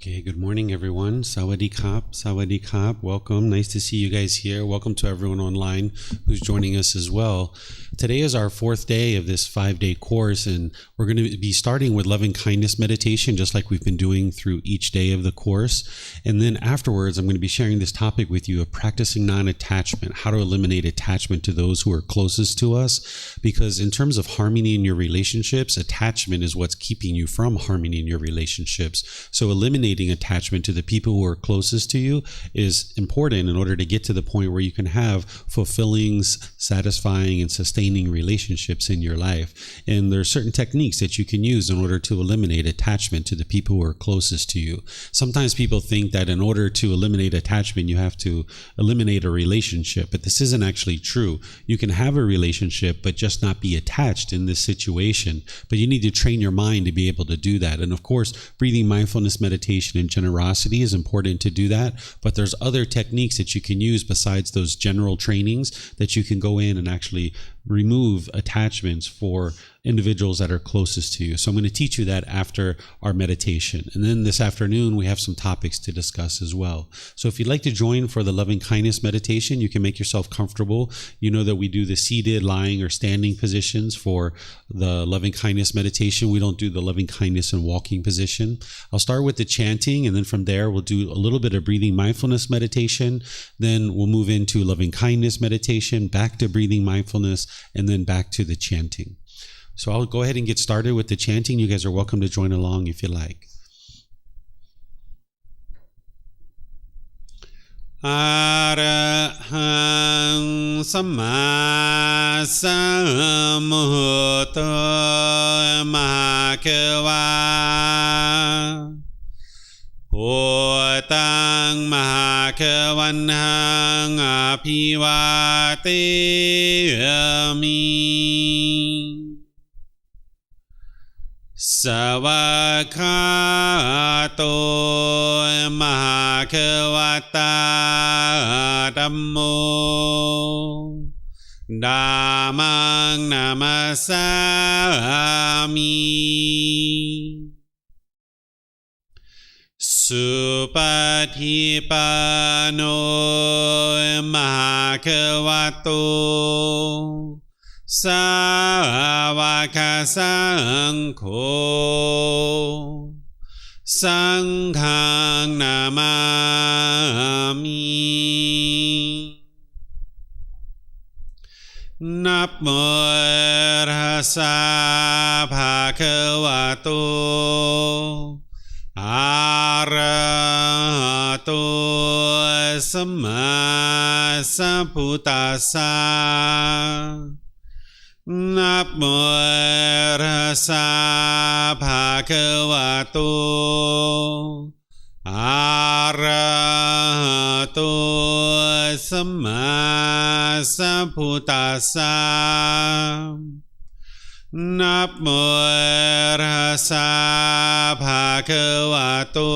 Okay, good morning, everyone. Sawadee Krap, Sawadee Krap. Welcome. Nice to see you guys here. Welcome to everyone online who's joining us as well. Today is our fourth day of this 5-day course, and we're going to be starting with loving kindness meditation, just like we've been doing through each day of the course. And then afterwards, I'm going to be sharing this topic with you of practicing non-attachment, how to eliminate attachment to those who are closest to us. Because in terms of harmony in your relationships, attachment is what's keeping you from harmony in your relationships. So eliminating attachment to the people who are closest to you is important in order to get to the point where you can have fulfilling, satisfying, and sustaining relationships in your life. And there are certain techniques that you can use in order to eliminate attachment to the people who are closest to you. Sometimes people think that in order to eliminate attachment, you have to eliminate a relationship, but this isn't actually true. You can have a relationship, but just not be attached in this situation. But you need to train your mind to be able to do that. And of course, breathing mindfulness meditation and generosity is important to do that, but there's other techniques that you can use besides those general trainings that you can go in and actually remove attachments for individuals that are closest to you. So I'm going to teach you that after our meditation. And then this afternoon, we have some topics to discuss as well. So if you'd like to join for the loving kindness meditation, you can make yourself comfortable. You know that we do the seated, lying, or standing positions for the loving kindness meditation. We don't do the loving kindness and walking position. I'll start with the chanting, and then from there, we'll do a little bit of breathing mindfulness meditation. Then we'll move into loving kindness meditation, back to breathing mindfulness, and then back to the chanting. So I'll go ahead and get started with the chanting. You guys are welcome to join along if you like. Arahang Samma Sambuddho Mahakeva Bhutang Mahakavanhang Apivateyami Savakato Mahakavata Dhammo Dhammang Namasami Supatipano Mahakavato Savaka Sangho Sanghang Namami Namo Rasa Bhagavato Arahato Samma Sambuddhassa Namo Rasa Bhagavato Arahato Samma Sambuddhassa Namo Rasa Bhagavato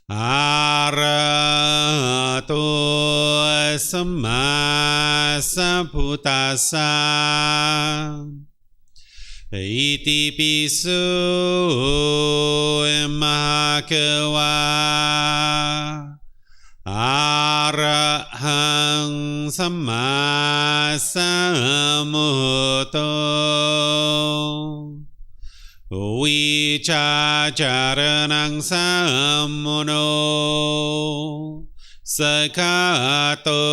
Arahato Samma Sambuddhassa Iti pisu mahakava Arahang Samma Sambuddho Vicacaranang Sammuno Sakato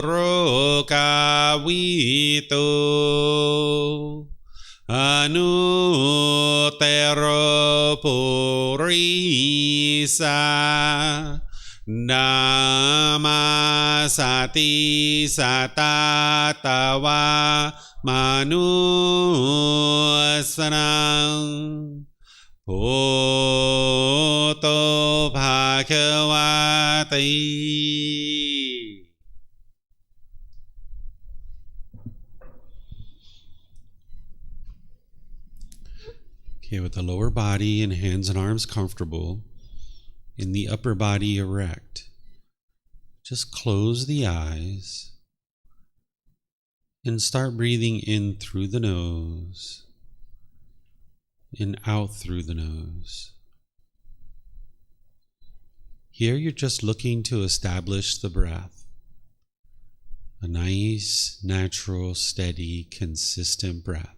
Rokavito Anutero Purisa Dhamma Sati Satatawa Manusanang Bhutto Bhagavati. Okay, with the lower body and hands and arms comfortable, in the upper body erect, just close the eyes and start breathing in through the nose and out through the nose. Here you're just looking to establish the breath. A nice, natural, steady, consistent breath.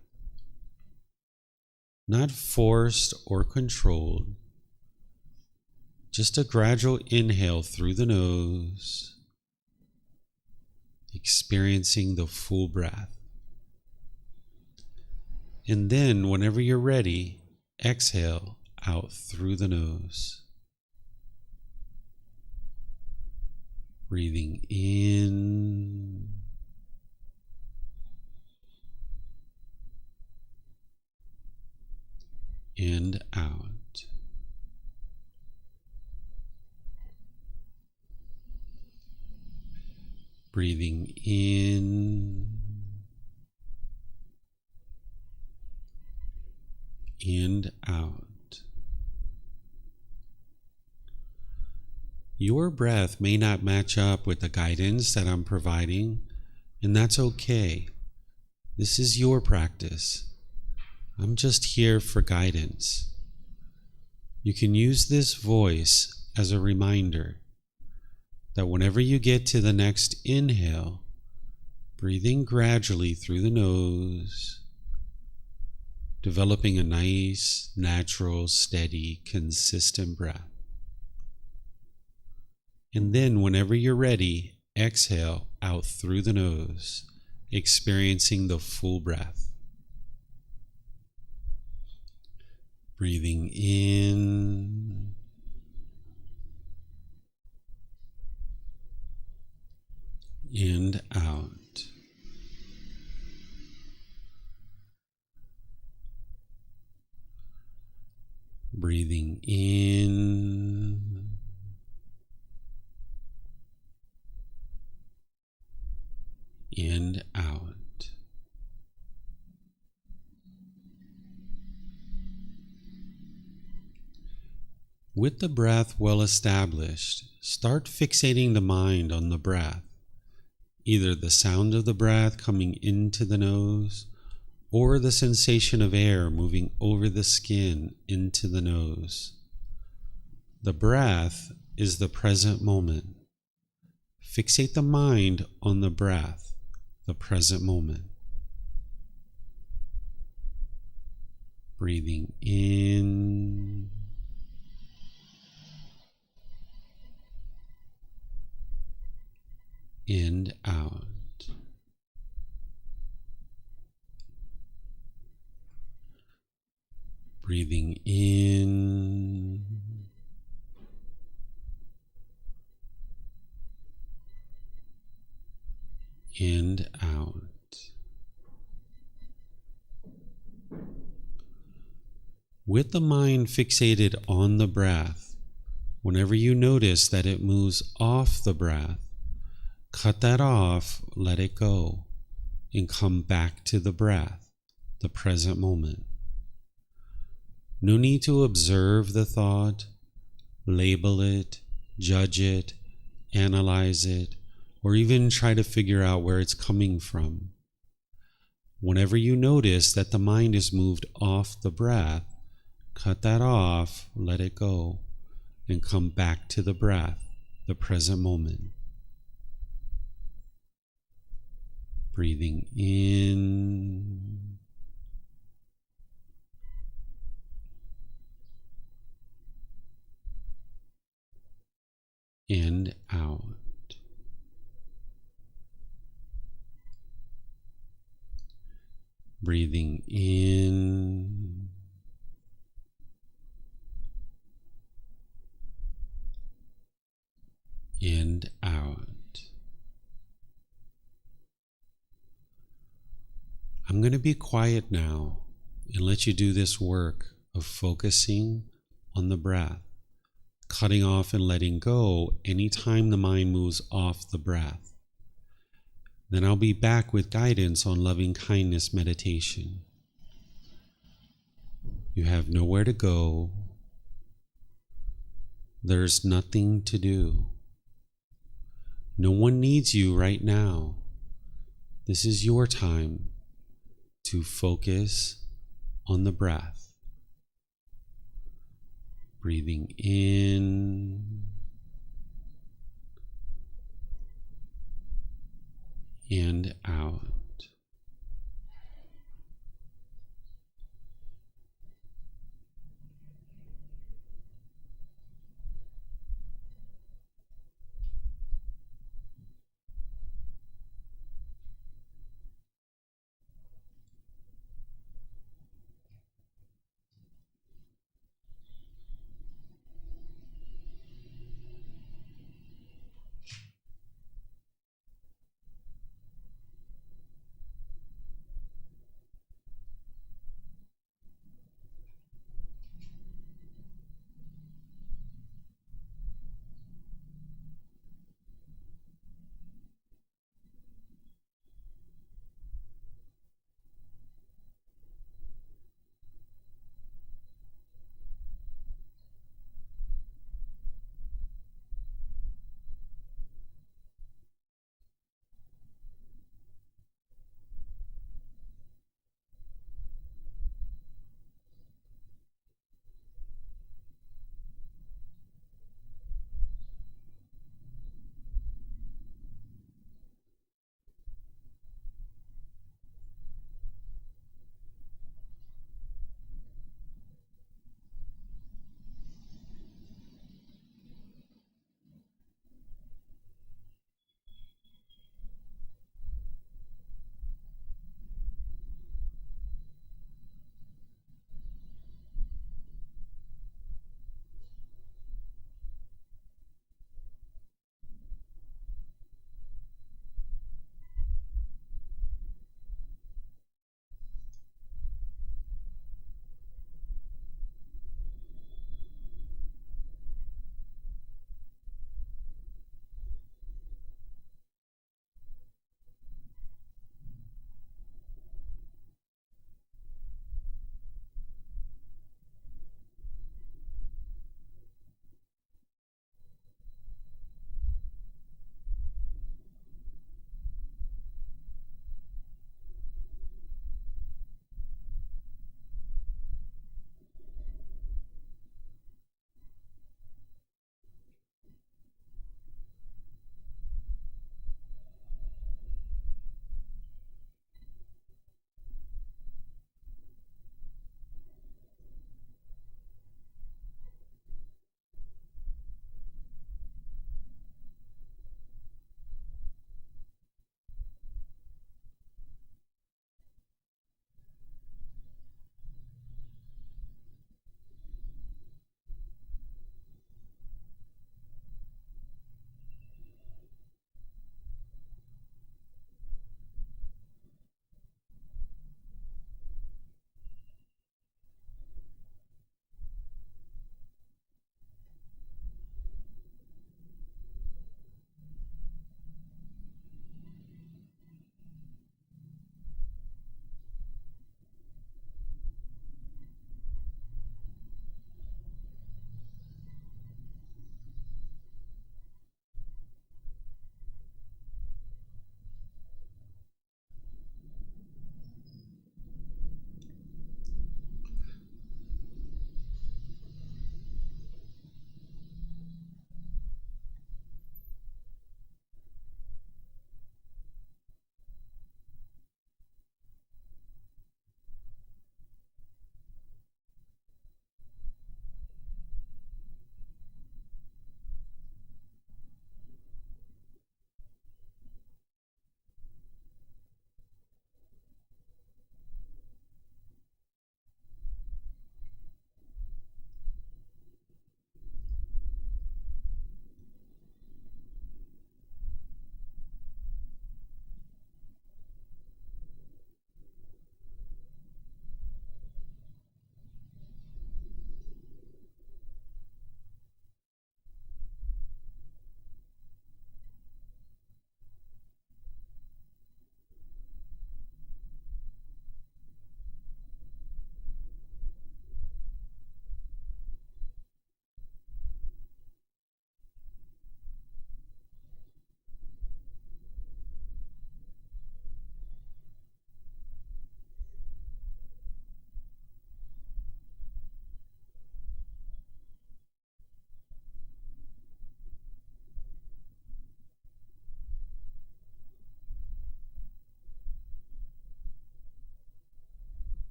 Not forced or controlled. Just a gradual inhale through the nose, experiencing the full breath. And then, whenever you're ready, exhale out through the nose. Breathing in and out. Breathing in and out. Your breath may not match up with the guidance that I'm providing, and that's okay. This is your practice. I'm just here for guidance. You can use this voice as a reminder that whenever you get to the next inhale, breathing gradually through the nose, developing a nice, natural, steady, consistent breath. And then whenever you're ready, exhale out through the nose, experiencing the full breath. Breathing in and out. Breathing in and out. With the breath well established, start fixating the mind on the breath, either the sound of the breath coming into the nose or the sensation of air moving over the skin into the nose. The breath is the present moment. Fixate the mind on the breath, the present moment. Breathing in and out. Breathing in and out. With the mind fixated on the breath, whenever you notice that it moves off the breath, cut that off, let it go, and come back to the breath, the present moment. No need to observe the thought, label it, judge it, analyze it, or even try to figure out where it's coming from. Whenever you notice that the mind is moved off the breath, cut that off, let it go, and come back to the breath, the present moment. Breathing in and out. Breathing in and out. I'm going to be quiet now and let you do this work of focusing on the breath, cutting off and letting go anytime the mind moves off the breath. Then I'll be back with guidance on loving kindness meditation. You have nowhere to go. There's nothing to do. No one needs you right now. This is your time to focus on the breath. Breathing in and out.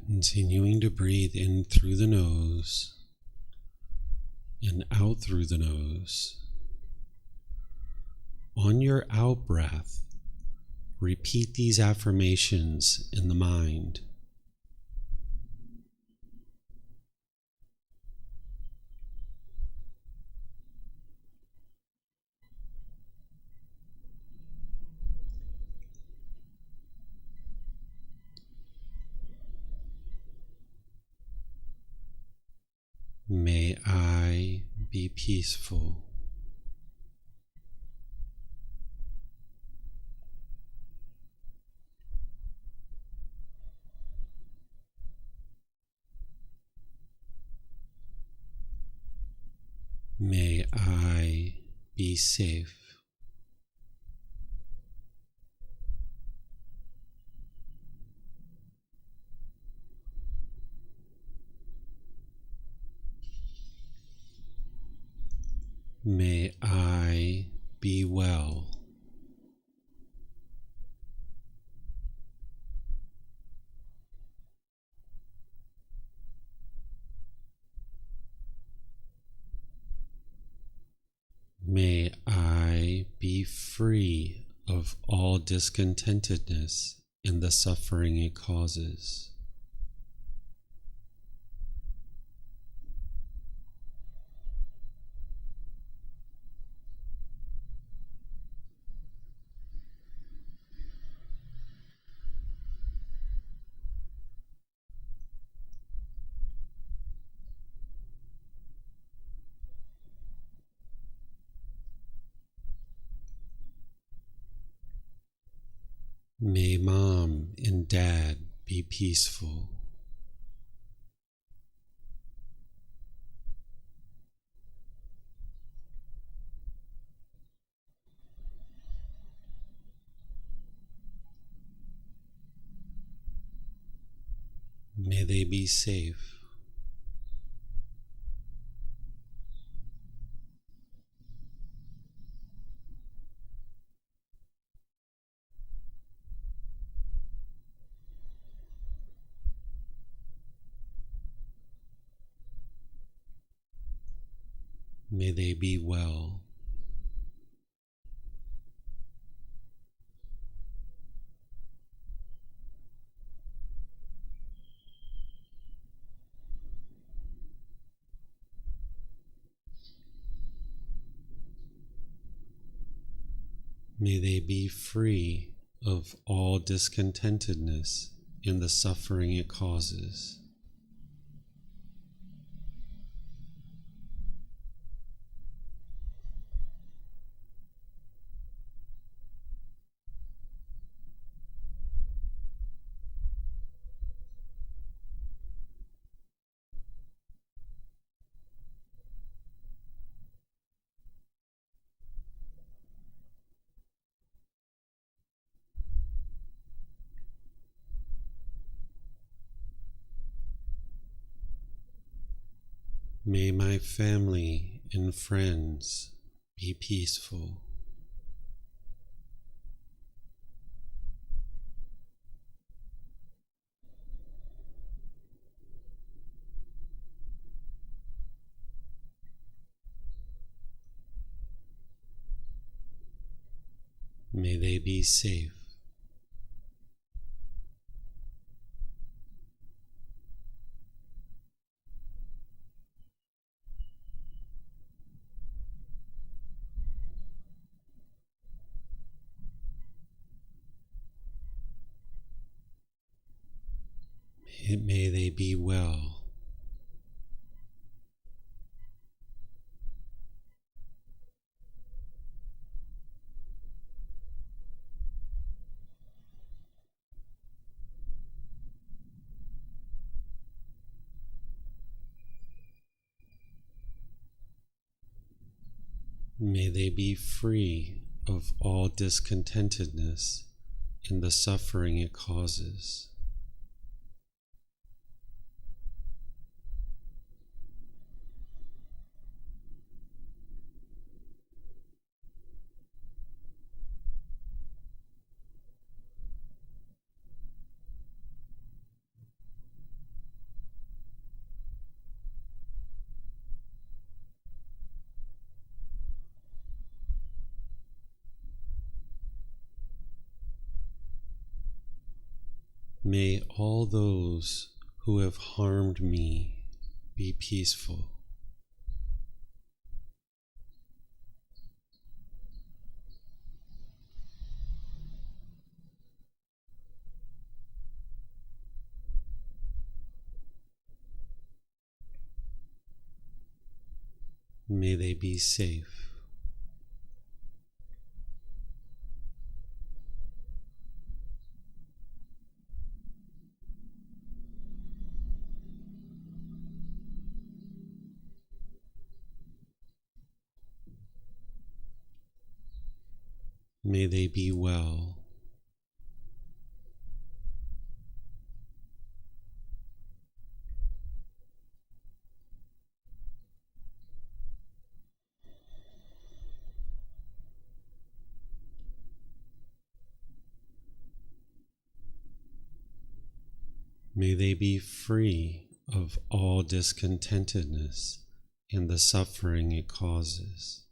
Continuing to breathe in through the nose and out through the nose. On your out breath, repeat these affirmations in the mind. May I be peaceful. May I be safe. May I be well. May I be free of all discontentedness and the suffering it causes. May Mom and Dad be peaceful. May they be safe. May they be well. May they be free of all discontentedness and the suffering it causes. May my family and friends be peaceful. May they be safe. May they be well. May they be free of all discontentedness and the suffering it causes. May all those who have harmed me be peaceful. May they be safe. May they be well. May they be free of all discontentedness and the suffering it causes.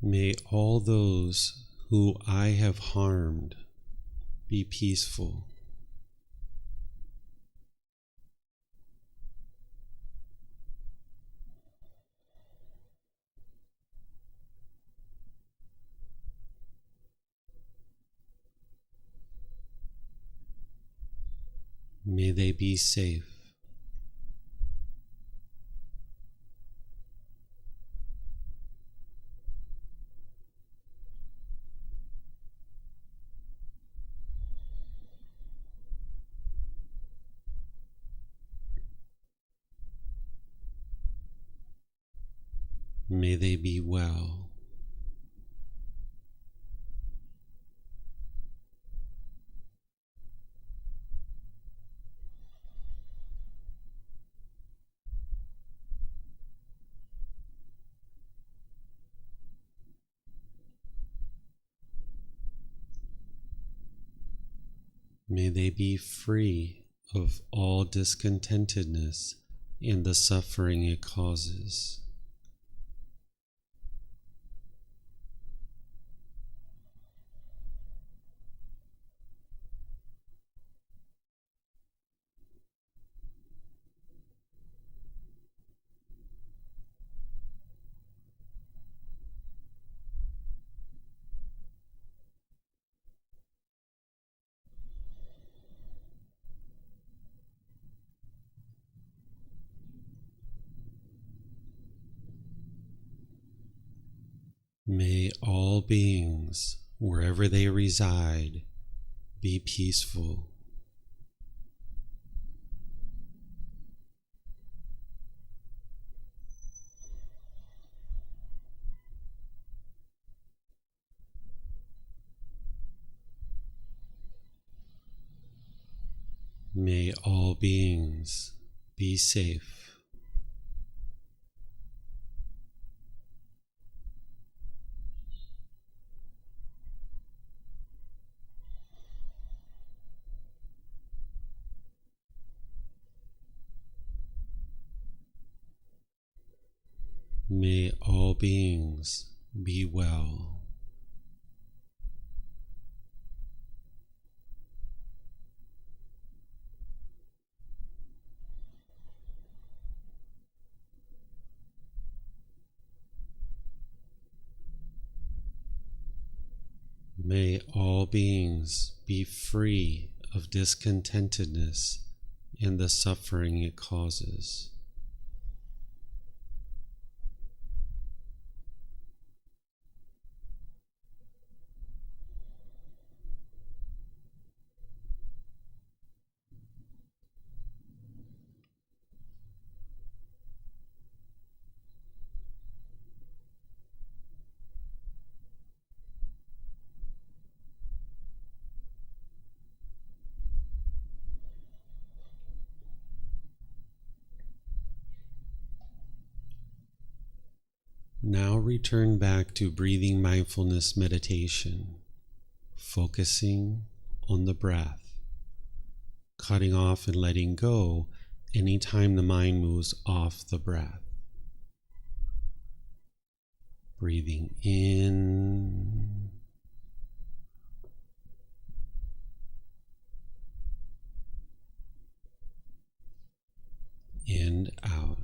May all those who I have harmed be peaceful. May they be safe. May they be well. May they be free of all discontentedness and the suffering it causes. May all beings, wherever they reside, be peaceful. May all beings be safe. May all beings be well. May all beings be free of discontentedness and the suffering it causes. Now return back to breathing mindfulness meditation, focusing on the breath, cutting off and letting go anytime the mind moves off the breath. Breathing in and out.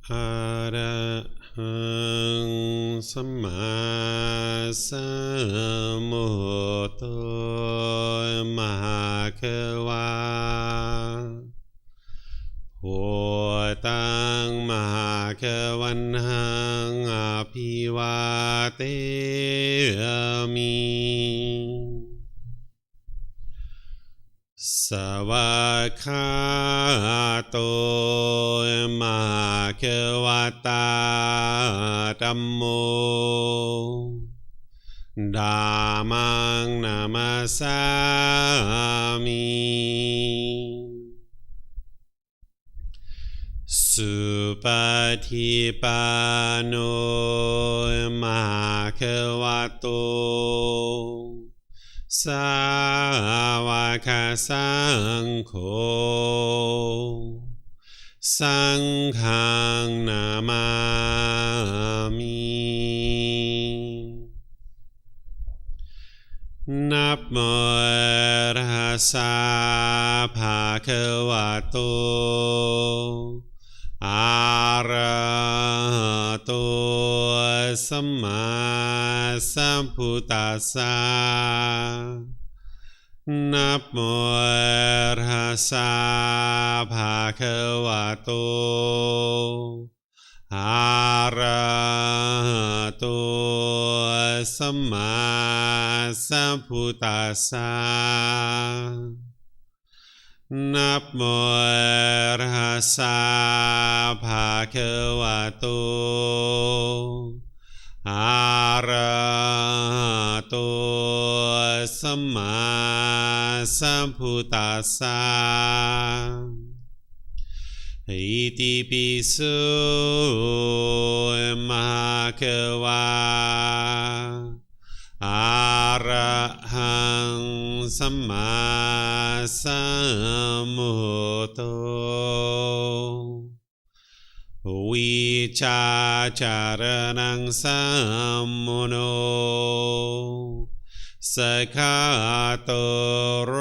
Ara หังสัมมาสัมพุทโธมหาเขวาพุทธังมหาเขวันหังอภิวาเทมิสวากขาโตมหาเขวตาธัมโมธัมมังนามัสสามิสุปฏิปันโนมหาเขวโตสาวกสังโฆสังฆังนามามินับโมตัสสะภะคะวะโตอะระหะโตสัมมาสัมพุทธัสสะนับโมตัสสะภะคะวะโตอะระหะโตสัมมาสัมพุทธัสสะนับโมตัสสะภะคะวะโตอะระหะโตสัมมาสัมพุทธัสสะอิติปิโสมหาเขวาอะระหังสัมมาสัมพุทโธวิชาจารณังสัมมุโนสกขาโตโร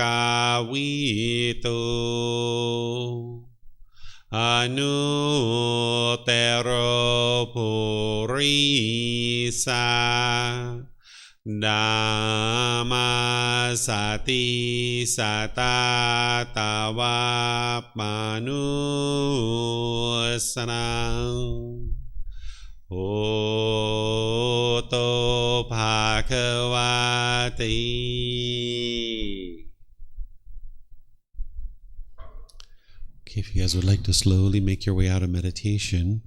กาวิโตอนุเตโรปุริสาดัมมาสติสัตตาตาวามานุสนังโอโตภะคะวะติ Okay, if you guys would like to slowly make your way out of meditation,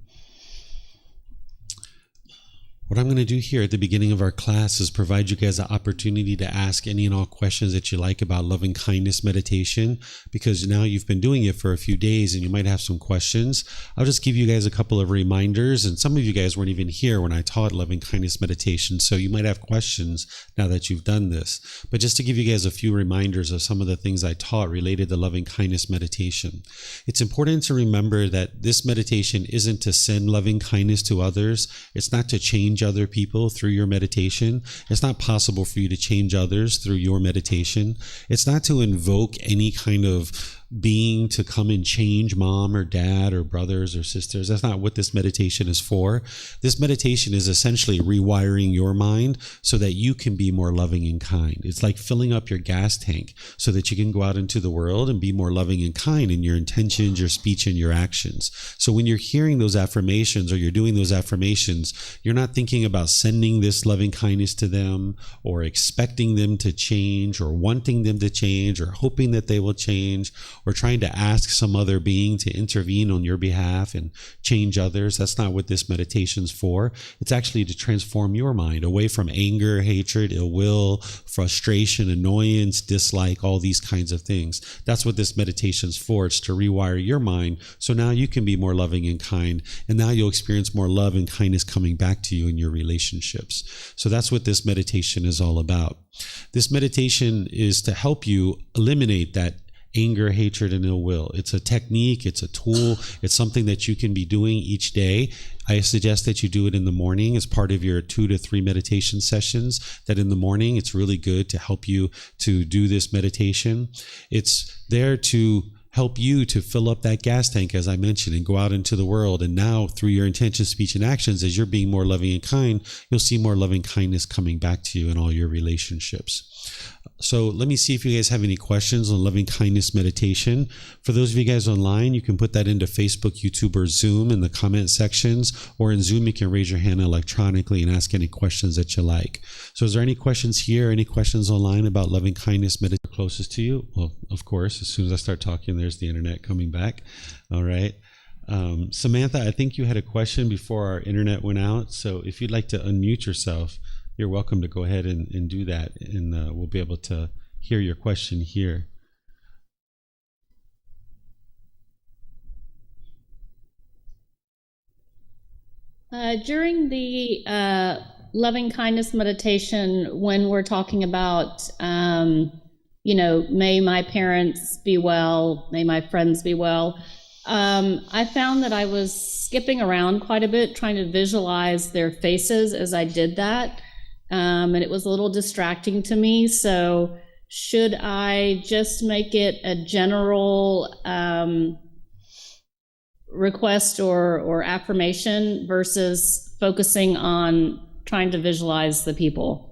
what I'm going to do here at the beginning of our class is provide you guys an opportunity to ask any and all questions that you like about loving kindness meditation, because now you've been doing it for a few days and you might have some questions. I'll just give you guys a couple of reminders, and some of you guys weren't even here when I taught loving kindness meditation, so you might have questions now that you've done this. But just to give you guys a few reminders of some of the things I taught related to loving kindness meditation. It's important to remember that this meditation isn't to send loving kindness to others. It's not to change other people through your meditation. It's not possible for you to change others through your meditation. It's not to invoke any kind of being to come and change mom or dad or brothers or sisters. That's not what this meditation is for. This meditation is essentially rewiring your mind so that you can be more loving and kind. It's like filling up your gas tank so that you can go out into the world and be more loving and kind in your intentions, your speech, and your actions. So when you're hearing those affirmations or you're doing those affirmations, you're not thinking about sending this loving kindness to them or expecting them to change or wanting them to change or hoping that they will change, or trying to ask some other being to intervene on your behalf and change others. That's not what this meditation's for. It's actually to transform your mind away from anger, hatred, ill will, frustration, annoyance, dislike, all these kinds of things. That's what this meditation's for. It's to rewire your mind so now you can be more loving and kind, and now you'll experience more love and kindness coming back to you in your relationships. So that's what this meditation is all about. This meditation is to help you eliminate that anger, hatred, and ill will. It's a technique, it's a tool, it's something that you can be doing each day. I suggest that you do it in the morning as part of your 2 to 3 meditation sessions, that in the morning it's really good to help you to do this meditation. It's there to help you to fill up that gas tank, as I mentioned, and go out into the world. And now through your intention, speech, and actions, as you're being more loving and kind, you'll see more loving kindness coming back to you in all your relationships. So let me see if you guys have any questions on loving kindness meditation. For those of you guys online, you can put that into Facebook, YouTube, or Zoom in the comment sections, or in Zoom, you can raise your hand electronically and ask any questions that you like. So is there any questions here, any questions online about loving kindness meditation closest to you? Well, of course, as soon as I start talking, there's the internet coming back. All right. Samantha, I think you had a question before our internet went out. So if you'd like to unmute yourself, you're welcome to go ahead and do that, and we'll be able to hear your question here. During the loving kindness meditation, when we're talking about, may my parents be well, may my friends be well, I found that I was skipping around quite a bit, trying to visualize their faces as I did that. And it was a little distracting to me. So should I just make it a general request or affirmation versus focusing on trying to visualize the people?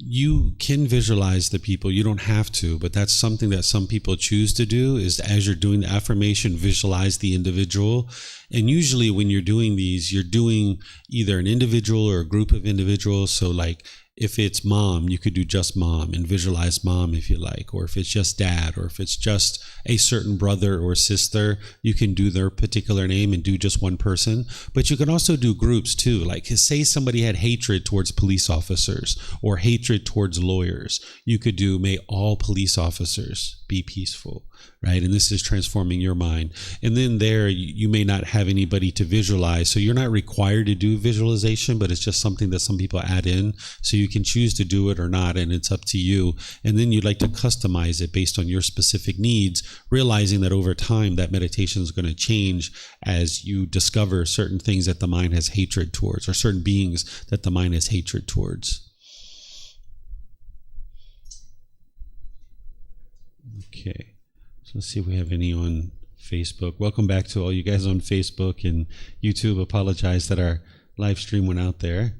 You can visualize the people. You don't have to, but that's something that some people choose to do, is as you're doing the affirmation, visualize the individual. And usually when you're doing these, you're doing either an individual or a group of individuals. So like if it's mom, you could do just mom and visualize mom if you like, or if it's just dad, or if it's just a certain brother or sister, you can do their particular name and do just one person. But you can also do groups too. Like say somebody had hatred towards police officers or hatred towards lawyers. You could do, may all police officers be peaceful, right? And this is transforming your mind. And then there, you may not have anybody to visualize. So you're not required to do visualization, but it's just something that some people add in. So you can choose to do it or not, and it's up to you. And then you'd like to customize it based on your specific needs, realizing that over time, that meditation is going to change as you discover certain things that the mind has hatred towards, or certain beings that the mind has hatred towards. Okay, so let's see if we have any on Facebook. Welcome back to all you guys on Facebook and YouTube. Apologize that our live stream went out there.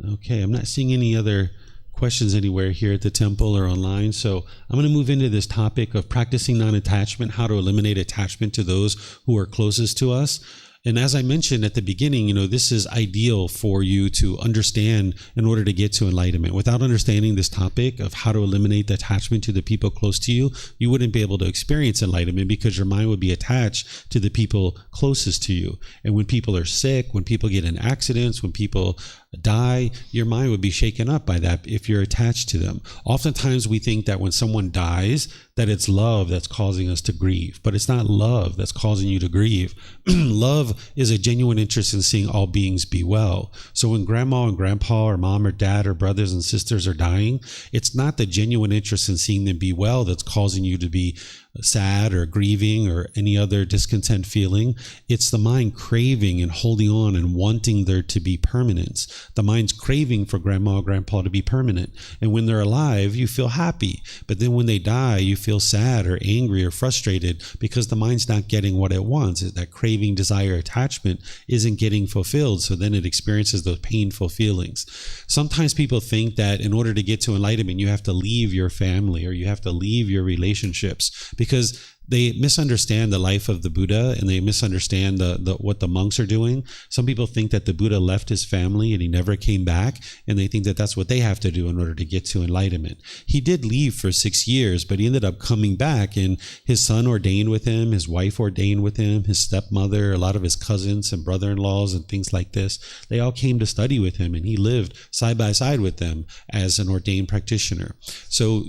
Okay, I'm not seeing any other questions anywhere here at the temple or online. So I'm going to move into this topic of practicing non-attachment, how to eliminate attachment to those who are closest to us. And as I mentioned at the beginning, this is ideal for you to understand in order to get to enlightenment. Without understanding this topic of how to eliminate the attachment to the people close to you, you wouldn't be able to experience enlightenment because your mind would be attached to the people closest to you. And when people are sick, when people get in accidents, when people die, your mind would be shaken up by that if you're attached to them. Oftentimes we think that when someone dies, that it's love that's causing us to grieve, but it's not love that's causing you to grieve. Love is a genuine interest in seeing all beings be well. So when grandma and grandpa or mom or dad or brothers and sisters are dying, it's not the genuine interest in seeing them be well that's causing you to be sad or grieving or any other discontent feeling. It's the mind craving and holding on and wanting there to be permanence. The mind's craving for grandma or grandpa to be permanent. And when they're alive, you feel happy. But then when they die, you feel sad or angry or frustrated because the mind's not getting what it wants. That craving, desire, attachment isn't getting fulfilled. So then it experiences those painful feelings. Sometimes people think that in order to get to enlightenment, you have to leave your family or you have to leave your relationships, because they misunderstand the life of the Buddha and they misunderstand what the monks are doing. Some people think that the Buddha left his family and he never came back, and they think that that's what they have to do in order to get to enlightenment. He did leave for 6 years, but he ended up coming back, and his son ordained with him, his wife ordained with him, his stepmother, a lot of his cousins and brother-in-laws and things like this. They all came to study with him, and he lived side by side with them as an ordained practitioner. So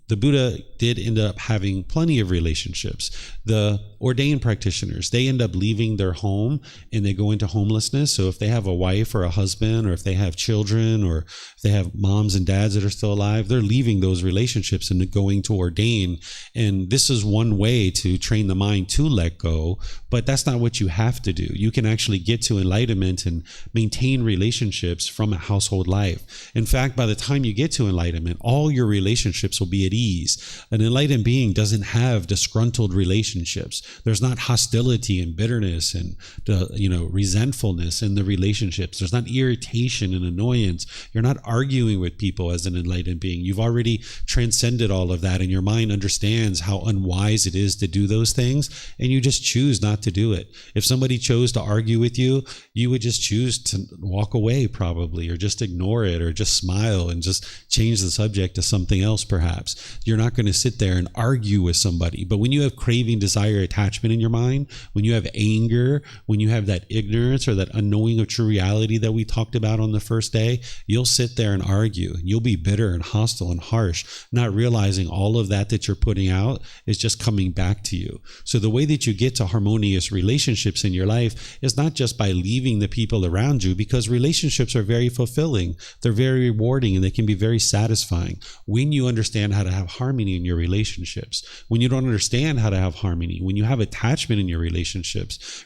the Buddha did end up having plenty of relationships. The ordained practitioners, they end up leaving their home and they go into homelessness. So if they have a wife or a husband, or if they have children, or if they have moms and dads that are still alive, they're leaving those relationships and going to ordain. And this is one way to train the mind to let go, but that's not what you have to do. You can actually get to enlightenment and maintain relationships from a household life. In fact, by the time you get to enlightenment, all your relationships will be at at ease. An enlightened being doesn't have disgruntled relationships. There's not hostility and bitterness and resentfulness in the relationships. There's not irritation and annoyance. You're not arguing with people as an enlightened being. You've already transcended all of that, and your mind understands how unwise it is to do those things, and you just choose not to do it. If somebody chose to argue with you, you would just choose to walk away probably, or just ignore it, or just smile and just change the subject to something else perhaps. You're not going to sit there and argue with somebody. But when you have craving, desire, attachment in your mind, when you have anger, when you have that ignorance or that unknowing of true reality that we talked about on the first day, you'll sit there and argue. You'll be bitter and hostile and harsh, not realizing all of that you're putting out is just coming back to you. So the way that you get to harmonious relationships in your life is not just by leaving the people around you, because relationships are very fulfilling. They're very rewarding, and they can be very satisfying when you understand how to have harmony in your relationships. When you don't understand how to have harmony, when you have attachment in your relationships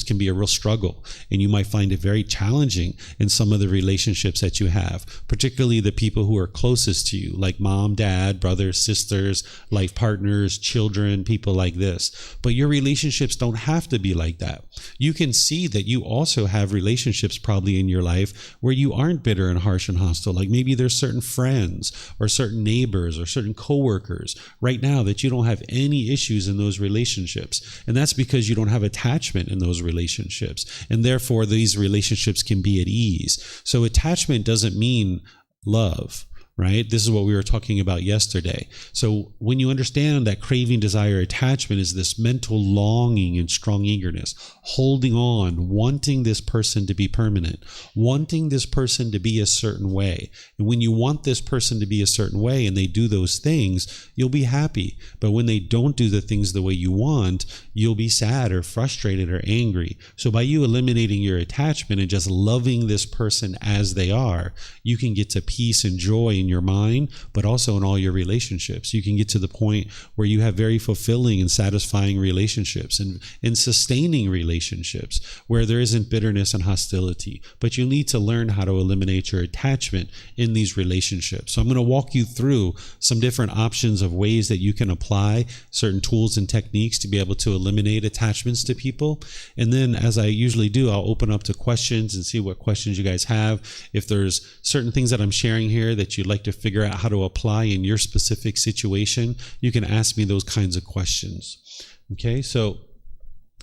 can be a real struggle, and you might find it very challenging in some of the relationships that you have, particularly the people who are closest to you, like mom, dad, brothers, sisters, life partners, children, people like this. But your relationships don't have to be like that. You can see that you also have relationships probably in your life where you aren't bitter and harsh and hostile. Like maybe there's certain friends or certain neighbors or certain coworkers right now that you don't have any issues in those relationships. And that's because you don't have attachment in those relationships. And therefore, these relationships can be at ease. So attachment doesn't mean love. Right? This is what we were talking about yesterday. So when you understand that craving, desire, attachment is this mental longing and strong eagerness, holding on, wanting this person to be permanent, wanting this person to be a certain way. And when you want this person to be a certain way and they do those things, you'll be happy. But when they don't do the things the way you want, you'll be sad or frustrated or angry. So by you eliminating your attachment and just loving this person as they are, you can get to peace and joy in your mind, but also in all your relationships. You can get to the point where you have very fulfilling and satisfying relationships and sustaining relationships where there isn't bitterness and hostility. But you need to learn how to eliminate your attachment in these relationships. So I'm going to walk you through some different options of ways that you can apply certain tools and techniques to be able to eliminate attachments to people. And then, as I usually do, I'll open up to questions and see what questions you guys have. If there's certain things that I'm sharing here that you'd like to figure out how to apply in your specific situation, you can ask me those kinds of questions. Okay, so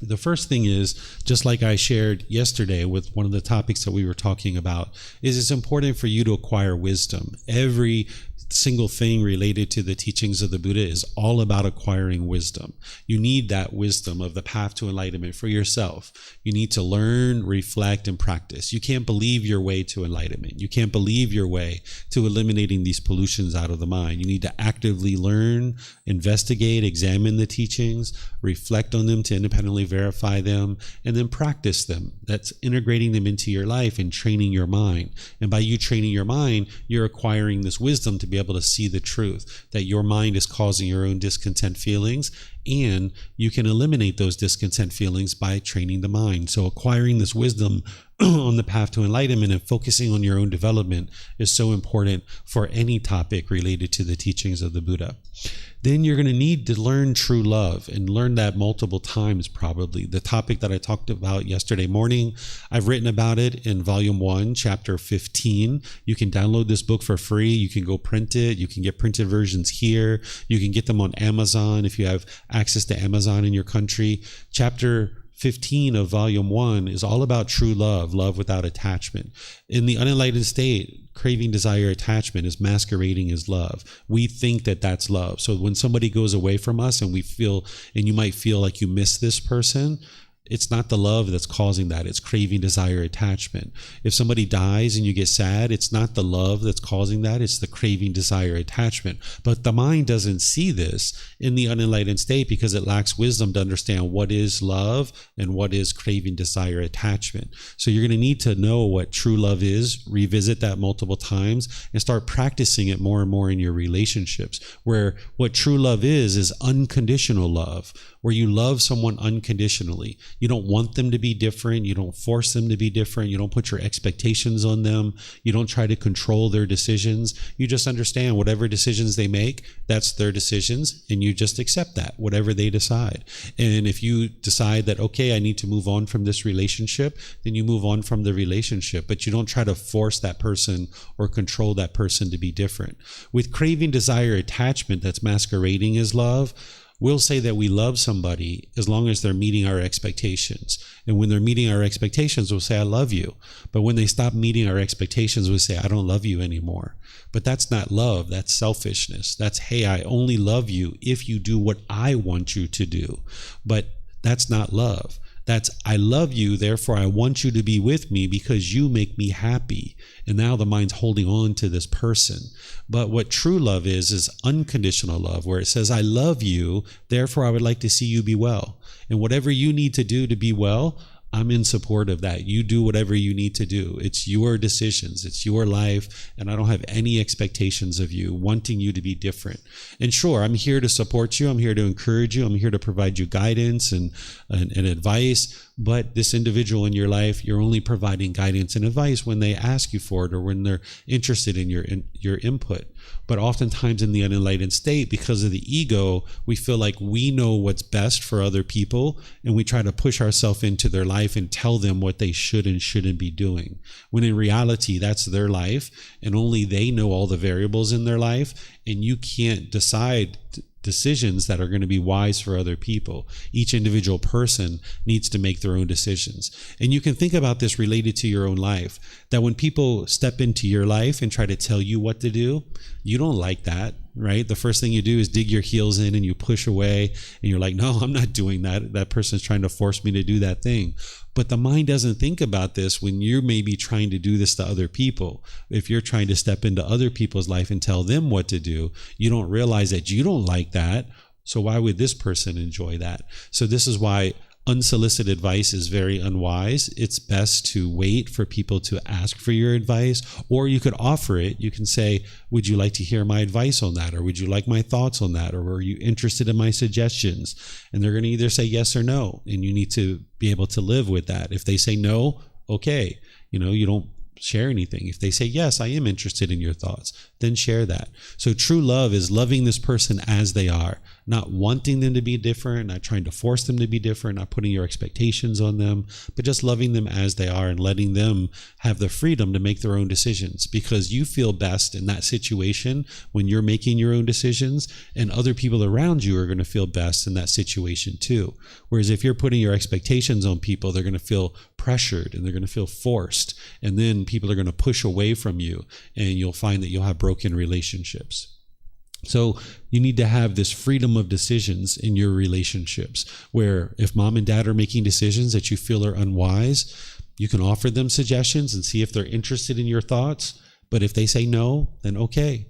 the first thing is, just like I shared yesterday with one of the topics that we were talking about, is it's important for you to acquire wisdom. Every single thing related to the teachings of the Buddha is all about acquiring wisdom. You need that wisdom of the path to enlightenment for yourself. You need to learn, reflect, and practice. You can't believe your way to enlightenment. You can't believe your way to eliminating these pollutions out of the mind. You need to actively learn, investigate, examine the teachings, reflect on them to independently verify them, and then practice them. That's integrating them into your life and training your mind. And by you training your mind, you're acquiring this wisdom to be able to see the truth, that your mind is causing your own discontent feelings, and you can eliminate those discontent feelings by training the mind. So acquiring this wisdom on the path to enlightenment and focusing on your own development is so important for any topic related to the teachings of the Buddha. Then you're going to need to learn true love, and learn that multiple times probably. The topic that I talked about yesterday morning, I've written about it in volume 1, chapter 15. You can download this book for free. You can go print it. You can get printed versions here. You can get them on Amazon if you have access to Amazon in your country. Chapter 15 of volume 1 is all about true love, love without attachment. In the unenlightened state, craving, desire, attachment is masquerading as love. We think that that's love. So when somebody goes away from us and we feel, and you might feel like you miss this person, it's not the love that's causing that. It's craving, desire, attachment. If somebody dies and you get sad, it's not the love that's causing that. It's the craving, desire, attachment. But the mind doesn't see this in the unenlightened state because it lacks wisdom to understand what is love and what is craving, desire, attachment. So you're going to need to know what true love is, revisit that multiple times, and start practicing it more and more in your relationships, where what true love is unconditional love. where you love someone unconditionally. You don't want them to be different. You don't force them to be different. You don't put your expectations on them. You don't try to control their decisions. You just understand whatever decisions they make, that's their decisions, and you just accept that, whatever they decide. And if you decide that, okay, I need to move on from this relationship, then you move on from the relationship, but you don't try to force that person or control that person to be different. With craving, desire, attachment that's masquerading as love, we'll say that we love somebody as long as they're meeting our expectations. And when they're meeting our expectations, we'll say, I love you. But when they stop meeting our expectations, we'll say, I don't love you anymore. But that's not love. That's selfishness. That's, hey, I only love you if you do what I want you to do. But that's not love. That's, I love you, therefore I want you to be with me because you make me happy. And now the mind's holding on to this person. But what true love is unconditional love, where it says, I love you, therefore I would like to see you be well. And whatever you need to do to be well, I'm in support of that. You do whatever you need to do. It's your decisions. It's your life. And I don't have any expectations of you, wanting you to be different. And sure, I'm here to support you. I'm here to encourage you. I'm here to provide you guidance and advice. But this individual in your life, you're only providing guidance and advice when they ask you for it or when they're interested in your input. But oftentimes in the unenlightened state, because of the ego, we feel like we know what's best for other people, and we try to push ourselves into their life and tell them what they should and shouldn't be doing. When in reality, that's their life, and only they know all the variables in their life, and you can't decide decisions that are going to be wise for other people. Each individual person needs to make their own decisions. And you can think about this related to your own life, that when people step into your life and try to tell you what to do, you don't like that, right? The first thing you do is dig your heels in and you push away and you're like, no, I'm not doing that. That person's trying to force me to do that thing. But the mind doesn't think about this when you're maybe trying to do this to other people. If you're trying to step into other people's life and tell them what to do, you don't realize that you don't like that. So why would this person enjoy that? So this is why unsolicited advice is very unwise. It's best to wait for people to ask for your advice, or you could offer it. You can say, would you like to hear my advice on that? Or would you like my thoughts on that? Or are you interested in my suggestions? And they're going to either say yes or no. And you need to be able to live with that. If they say no, okay, you don't share anything. If they say, yes, I am interested in your thoughts, then share that. So true love is loving this person as they are, not wanting them to be different, not trying to force them to be different, not putting your expectations on them, but just loving them as they are and letting them have the freedom to make their own decisions, because you feel best in that situation when you're making your own decisions, and other people around you are going to feel best in that situation too. Whereas if you're putting your expectations on people, they're going to feel pressured and they're going to feel forced, and then people are going to push away from you, and you'll find that you'll have broken relationships. So you need to have this freedom of decisions in your relationships, where if mom and dad are making decisions that you feel are unwise, you can offer them suggestions and see if they're interested in your thoughts. But if they say no, then okay.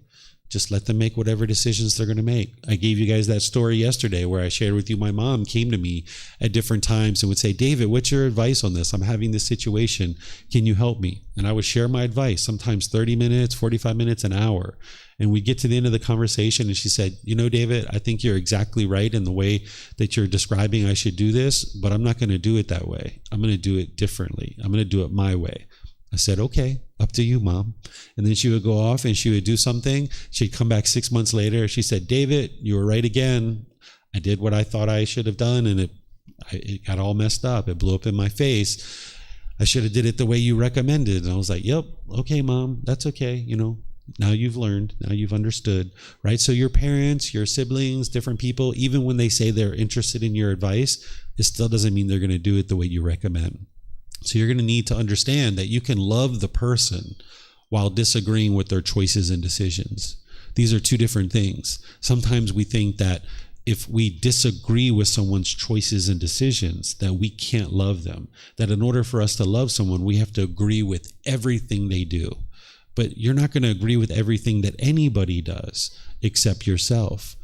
Just let them make whatever decisions they're going to make. I gave you guys that story yesterday where I shared with you my mom came to me at different times and would say, David, what's your advice on this? I'm having this situation. Can you help me? And I would share my advice, sometimes 30 minutes, 45 minutes, an hour. And we'd get to the end of the conversation and she said, David, I think you're exactly right in the way that you're describing I should do this, but I'm not going to do it that way. I'm going to do it differently. I'm going to do it my way. I said, okay, up to you, Mom. And then she would go off and she would do something. She'd come back 6 months later. She said, David, you were right again. I did what I thought I should have done, and it got all messed up. It blew up in my face. I should have did it the way you recommended. And I was like, yep, okay, Mom, that's okay. Now you've learned, now you've understood, right? So your parents, your siblings, different people, even when they say they're interested in your advice, it still doesn't mean they're going to do it the way you recommend. So you're going to need to understand that you can love the person while disagreeing with their choices and decisions. These are two different things. Sometimes we think that if we disagree with someone's choices and decisions, that we can't love them. That in order for us to love someone, we have to agree with everything they do. But you're not going to agree with everything that anybody does except yourself.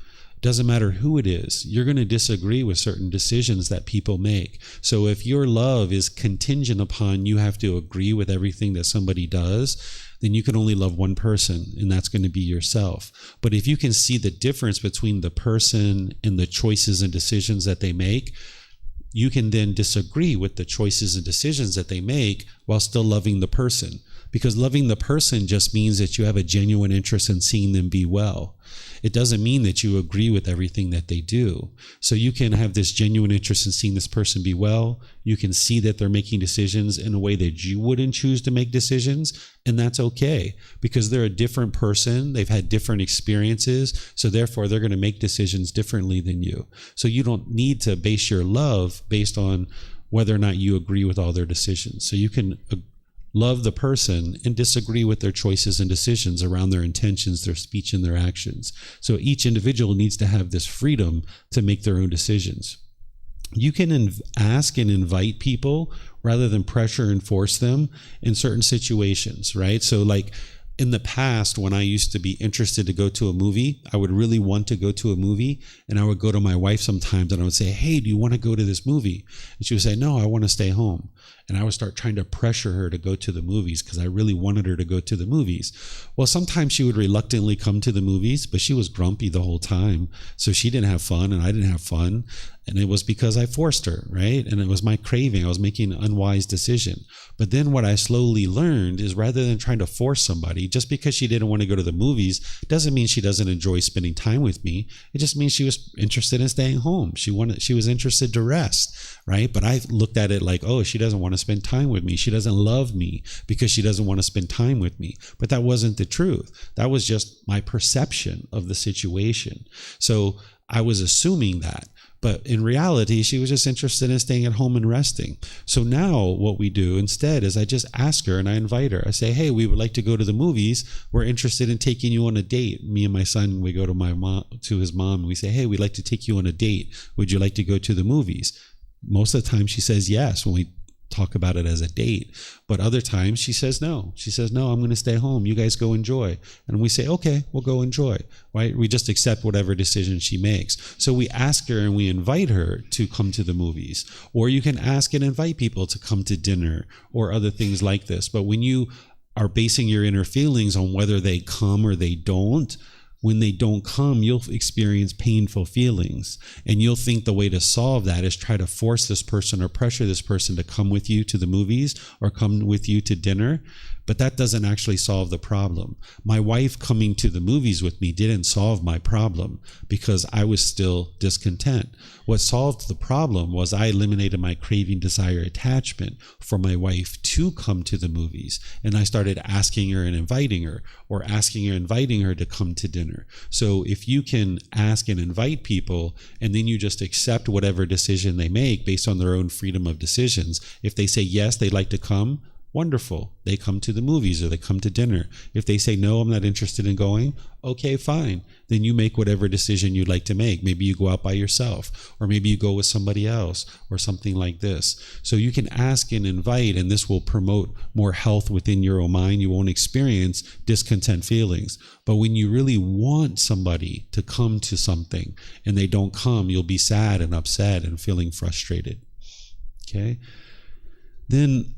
Doesn't matter who it is, you're going to disagree with certain decisions that people make. So if your love is contingent upon you have to agree with everything that somebody does, then you can only love one person, and that's going to be yourself. But if you can see the difference between the person and the choices and decisions that they make, you can then disagree with the choices and decisions that they make while still loving the person. Because loving the person just means that you have a genuine interest in seeing them be well. It doesn't mean that you agree with everything that they do. So you can have this genuine interest in seeing this person be well. You can see that they're making decisions in a way that you wouldn't choose to make decisions. And that's okay, because they're a different person. They've had different experiences. So therefore, they're going to make decisions differently than you. So you don't need to base your love based on whether or not you agree with all their decisions. So you can love the person and disagree with their choices and decisions around their intentions, their speech, and their actions. So each individual needs to have this freedom to make their own decisions. You can ask and invite people rather than pressure and force them in certain situations, right? So like in the past, when I used to be interested to go to a movie, I would really want to go to a movie, and I would go to my wife sometimes and I would say, hey, do you want to go to this movie? And she would say, no, I want to stay home. And I would start trying to pressure her to go to the movies because I really wanted her to go to the movies. Well, sometimes she would reluctantly come to the movies, but she was grumpy the whole time. So she didn't have fun and I didn't have fun. And it was because I forced her, right? And it was my craving. I was making an unwise decision. But then what I slowly learned is rather than trying to force somebody, just because she didn't want to go to the movies doesn't mean she doesn't enjoy spending time with me. It just means she was interested in staying home. She was interested to rest, right? But I looked at it like, oh, she doesn't want to spend time with me. She doesn't love me because she doesn't want to spend time with me. But that wasn't the truth. That was just my perception of the situation. So I was assuming that. But in reality, she was just interested in staying at home and resting. So now what we do instead is I just ask her and I invite her. I say, hey, we would like to go to the movies. We're interested in taking you on a date. Me and my son, we go to his mom and we say, hey, we'd like to take you on a date. Would you like to go to the movies? Most of the time she says yes when we talk about it as a date. But other times she says no. She says, no, I'm going to stay home. You guys go enjoy. And we say, okay, we'll go enjoy, right? We just accept whatever decision she makes. So we ask her and we invite her to come to the movies. Or you can ask and invite people to come to dinner or other things like this. But when you are basing your inner feelings on whether they come or they don't, when they don't come, you'll experience painful feelings. And you'll think the way to solve that is try to force this person or pressure this person to come with you to the movies or come with you to dinner. But that doesn't actually solve the problem. My wife coming to the movies with me didn't solve my problem because I was still discontent. What solved the problem was I eliminated my craving, desire, attachment for my wife to come to the movies. And I started asking her and inviting her, or asking her, inviting her to come to dinner. So if you can ask and invite people, and then you just accept whatever decision they make based on their own freedom of decisions. If they say yes, they'd like to come, wonderful. They come to the movies or they come to dinner. If they say, no, I'm not interested in going, okay, fine. Then you make whatever decision you'd like to make. Maybe you go out by yourself, or maybe you go with somebody else or something like this. So you can ask and invite, and this will promote more health within your own mind. You won't experience discontent feelings. But when you really want somebody to come to something and they don't come, you'll be sad and upset and feeling frustrated. Okay? Then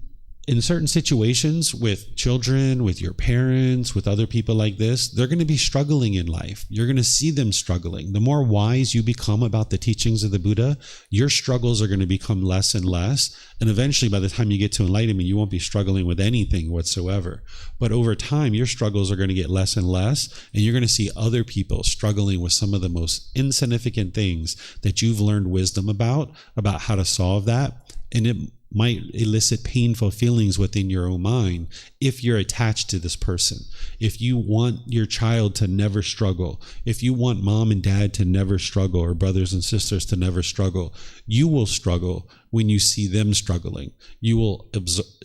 in certain situations with children, with your parents, with other people like this, they're going to be struggling in life. You're going to see them struggling. The more wise you become about the teachings of the Buddha, your struggles are going to become less and less. And eventually, by the time you get to enlightenment, you won't be struggling with anything whatsoever. But over time, your struggles are going to get less and less. And you're going to see other people struggling with some of the most insignificant things that you've learned wisdom about how to solve that. And it might elicit painful feelings within your own mind if you're attached to this person. If you want your child to never struggle, if you want mom and dad to never struggle, or brothers and sisters to never struggle, you will struggle when you see them struggling. You will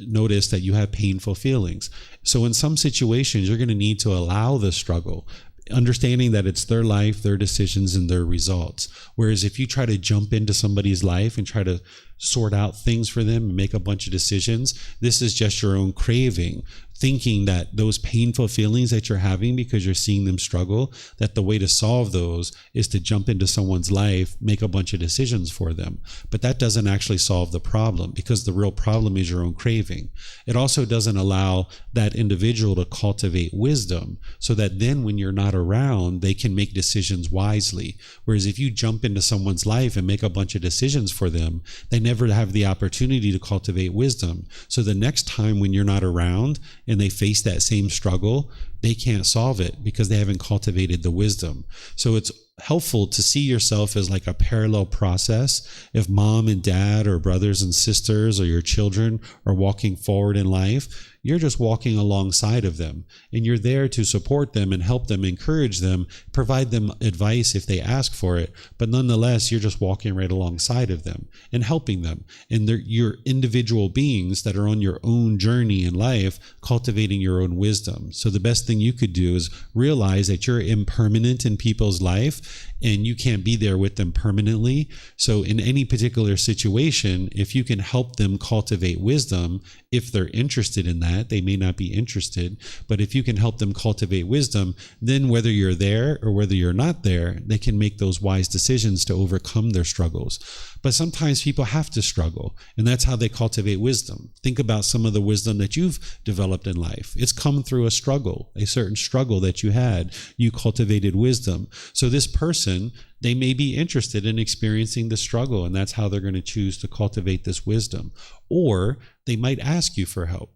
notice that you have painful feelings. So in some situations, you're going to need to allow the struggle, understanding that it's their life, their decisions, and their results. Whereas if you try to jump into somebody's life and try to sort out things for them and make a bunch of decisions, this is just your own craving thinking that those painful feelings that you're having because you're seeing them struggle, that the way to solve those is to jump into someone's life, make a bunch of decisions for them. But that doesn't actually solve the problem, because the real problem is your own craving. It also doesn't allow that individual to cultivate wisdom, so that then when you're not around, they can make decisions wisely. Whereas if you jump into someone's life and make a bunch of decisions for them, they never have the opportunity to cultivate wisdom. So the next time when you're not around and they face that same struggle, they can't solve it because they haven't cultivated the wisdom. So it's helpful to see yourself as like a parallel process. If mom and dad or brothers and sisters or your children are walking forward in life, you're just walking alongside of them, and you're there to support them and help them, encourage them, provide them advice if they ask for it. But nonetheless, you're just walking right alongside of them and helping them. And you're individual beings that are on your own journey in life, cultivating your own wisdom. So the best thing you could do is realize that you're impermanent in people's life, and you can't be there with them permanently. So in any particular situation, if you can help them cultivate wisdom, if they're interested in that, they may not be interested, but if you can help them cultivate wisdom, then whether you're there or whether you're not there, they can make those wise decisions to overcome their struggles. But sometimes people have to struggle, and that's how they cultivate wisdom. Think about some of the wisdom that you've developed in life. It's come through a struggle, a certain struggle that you had. You cultivated wisdom. So this person, they may be interested in experiencing the struggle, and that's how they're going to choose to cultivate this wisdom. Or they might ask you for help,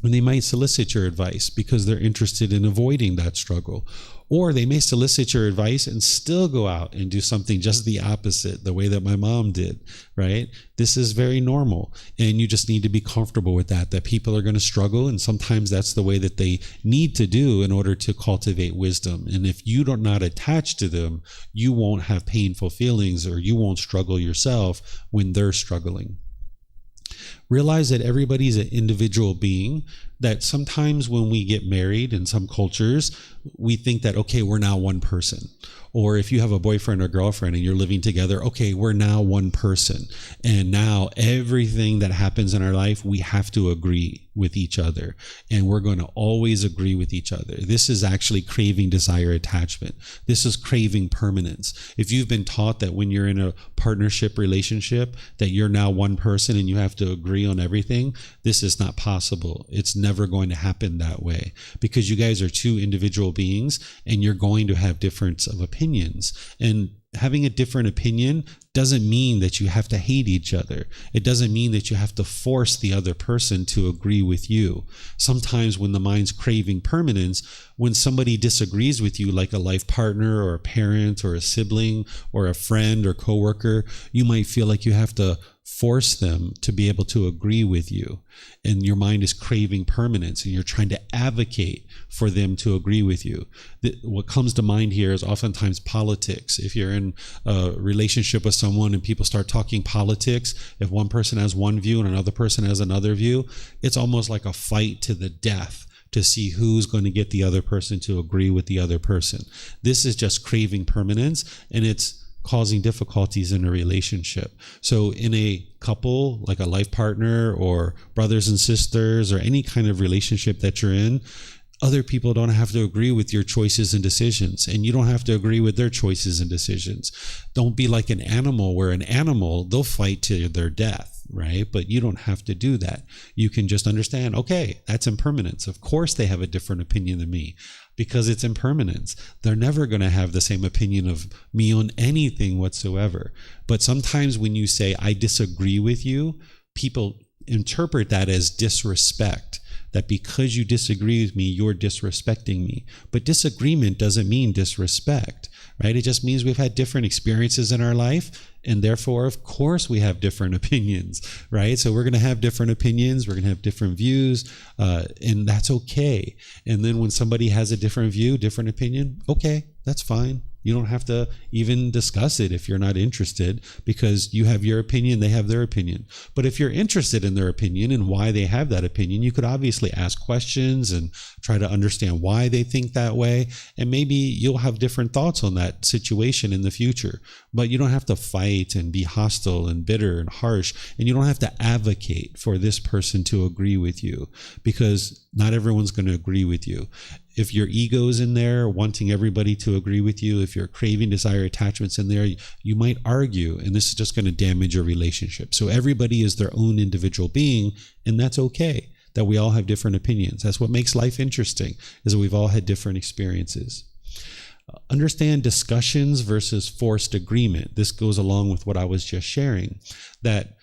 and they might solicit your advice because they're interested in avoiding that struggle. Or they may solicit your advice and still go out and do something just the opposite, the way that my mom did, right? This is very normal. And you just need to be comfortable with that people are going to struggle. And sometimes that's the way that they need to do in order to cultivate wisdom. And if you are not attached to them, you won't have painful feelings, or you won't struggle yourself when they're struggling. Realize that everybody's an individual being, that sometimes when we get married in some cultures, we think that, okay, we're now one person. Or if you have a boyfriend or girlfriend and you're living together, okay, we're now one person. And now everything that happens in our life, we have to agree with each other. And we're going to always agree with each other. This is actually craving desire attachment. This is craving permanence. If you've been taught that when you're in a partnership relationship, that you're now one person and you have to agree on everything, this is not possible. It's never going to happen that way, because you guys are two individual beings and you're going to have difference of opinions. And having a different opinion doesn't mean that you have to hate each other. It doesn't mean that you have to force the other person to agree with you. Sometimes when the mind's craving permanence, when somebody disagrees with you, like a life partner or a parent or a sibling or a friend or coworker, you might feel like you have to force them to be able to agree with you. And your mind is craving permanence, and you're trying to advocate for them to agree with you. What comes to mind here is oftentimes politics. If you're in a relationship with someone and people start talking politics, if one person has one view and another person has another view, it's almost like a fight to the death to see who's going to get the other person to agree with the other person. This is just craving permanence, and it's causing difficulties in a relationship. So in a couple, like a life partner or brothers and sisters, or any kind of relationship that you're in, other people don't have to agree with your choices and decisions, and you don't have to agree with their choices and decisions. Don't be like an animal, where an animal, they'll fight to their death, right? But you don't have to do that. You can just understand, okay, that's impermanence. Of course they have a different opinion than me, because it's impermanence. They're never going to have the same opinion of me on anything whatsoever. But sometimes when you say, I disagree with you, people interpret that as disrespect. That because you disagree with me, you're disrespecting me. But disagreement doesn't mean disrespect, right? It just means we've had different experiences in our life, and therefore, of course, we have different opinions, right? So we're going to have different opinions, we're going to have different views, and that's okay. And then when somebody has a different view, different opinion, okay, that's fine. You don't have to even discuss it if you're not interested, because you have your opinion, they have their opinion. But if you're interested in their opinion and why they have that opinion, you could obviously ask questions and try to understand why they think that way. And maybe you'll have different thoughts on that situation in the future. But you don't have to fight and be hostile and bitter and harsh. And you don't have to advocate for this person to agree with you, because not everyone's going to agree with you. If your ego's in there, wanting everybody to agree with you, if your craving, desire, attachment's in there, you might argue, and this is just going to damage your relationship. So everybody is their own individual being, and that's okay, that we all have different opinions. That's what makes life interesting, is that we've all had different experiences. Understand discussions versus forced agreement. This goes along with what I was just sharing, that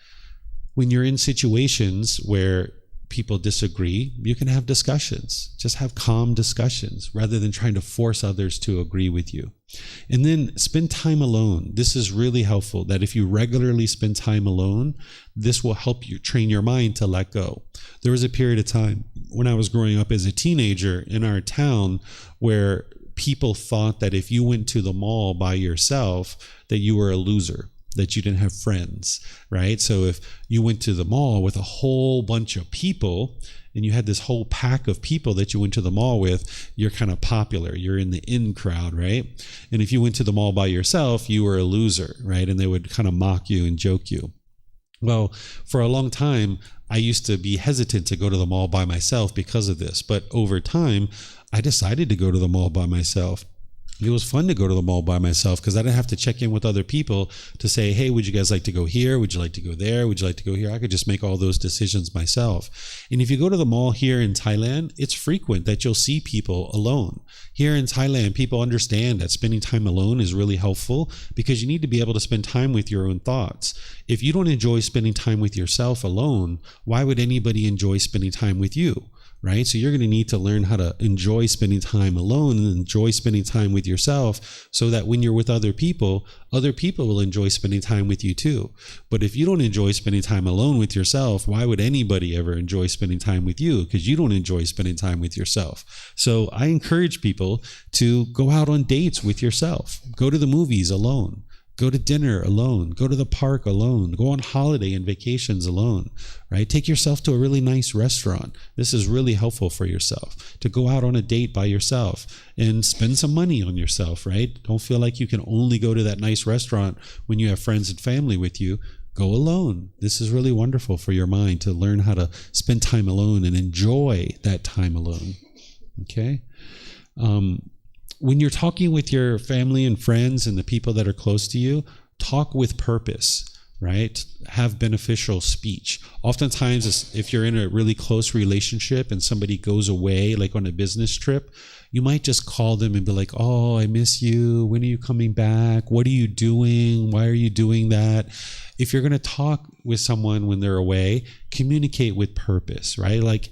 when you're in situations where people disagree, you can have discussions. Just have calm discussions rather than trying to force others to agree with you. And then spend time alone. This is really helpful, that if you regularly spend time alone, this will help you train your mind to let go. There was a period of time when I was growing up as a teenager in our town where people thought that if you went to the mall by yourself, that you were a loser, that you didn't have friends, right? So if you went to the mall with a whole bunch of people and you had this whole pack of people that you went to the mall with, you're kind of popular. You're in the in crowd, right? And if you went to the mall by yourself, you were a loser, right? And they would kind of mock you and joke you. Well, for a long time, I used to be hesitant to go to the mall by myself because of this. But over time, I decided to go to the mall by myself. It was fun to go to the mall by myself because I didn't have to check in with other people to say, hey, would you guys like to go here? Would you like to go there? Would you like to go here? I could just make all those decisions myself. And if you go to the mall here in Thailand, it's frequent that you'll see people alone. Here in Thailand, people understand that spending time alone is really helpful because you need to be able to spend time with your own thoughts. If you don't enjoy spending time with yourself alone, why would anybody enjoy spending time with you? Right? So you're going to need to learn how to enjoy spending time alone and enjoy spending time with yourself so that when you're with other people will enjoy spending time with you too. But if you don't enjoy spending time alone with yourself, why would anybody ever enjoy spending time with you? Because you don't enjoy spending time with yourself. So I encourage people to go out on dates with yourself. Go to the movies alone. Go to dinner alone. Go to the park alone. Go on holiday and vacations alone, right? Take yourself to a really nice restaurant. This is really helpful for yourself, to go out on a date by yourself and spend some money on yourself, right? Don't feel like you can only go to that nice restaurant when you have friends and family with you. Go alone. This is really wonderful for your mind to learn how to spend time alone and enjoy that time alone, okay? When you're talking with your family and friends and the people that are close to you, talk with purpose, right? Have beneficial speech. Oftentimes, if you're in a really close relationship and somebody goes away, like on a business trip, you might just call them and be like, oh, I miss you. When are you coming back? What are you doing? Why are you doing that? If you're going to talk with someone when they're away, communicate with purpose, right? Like,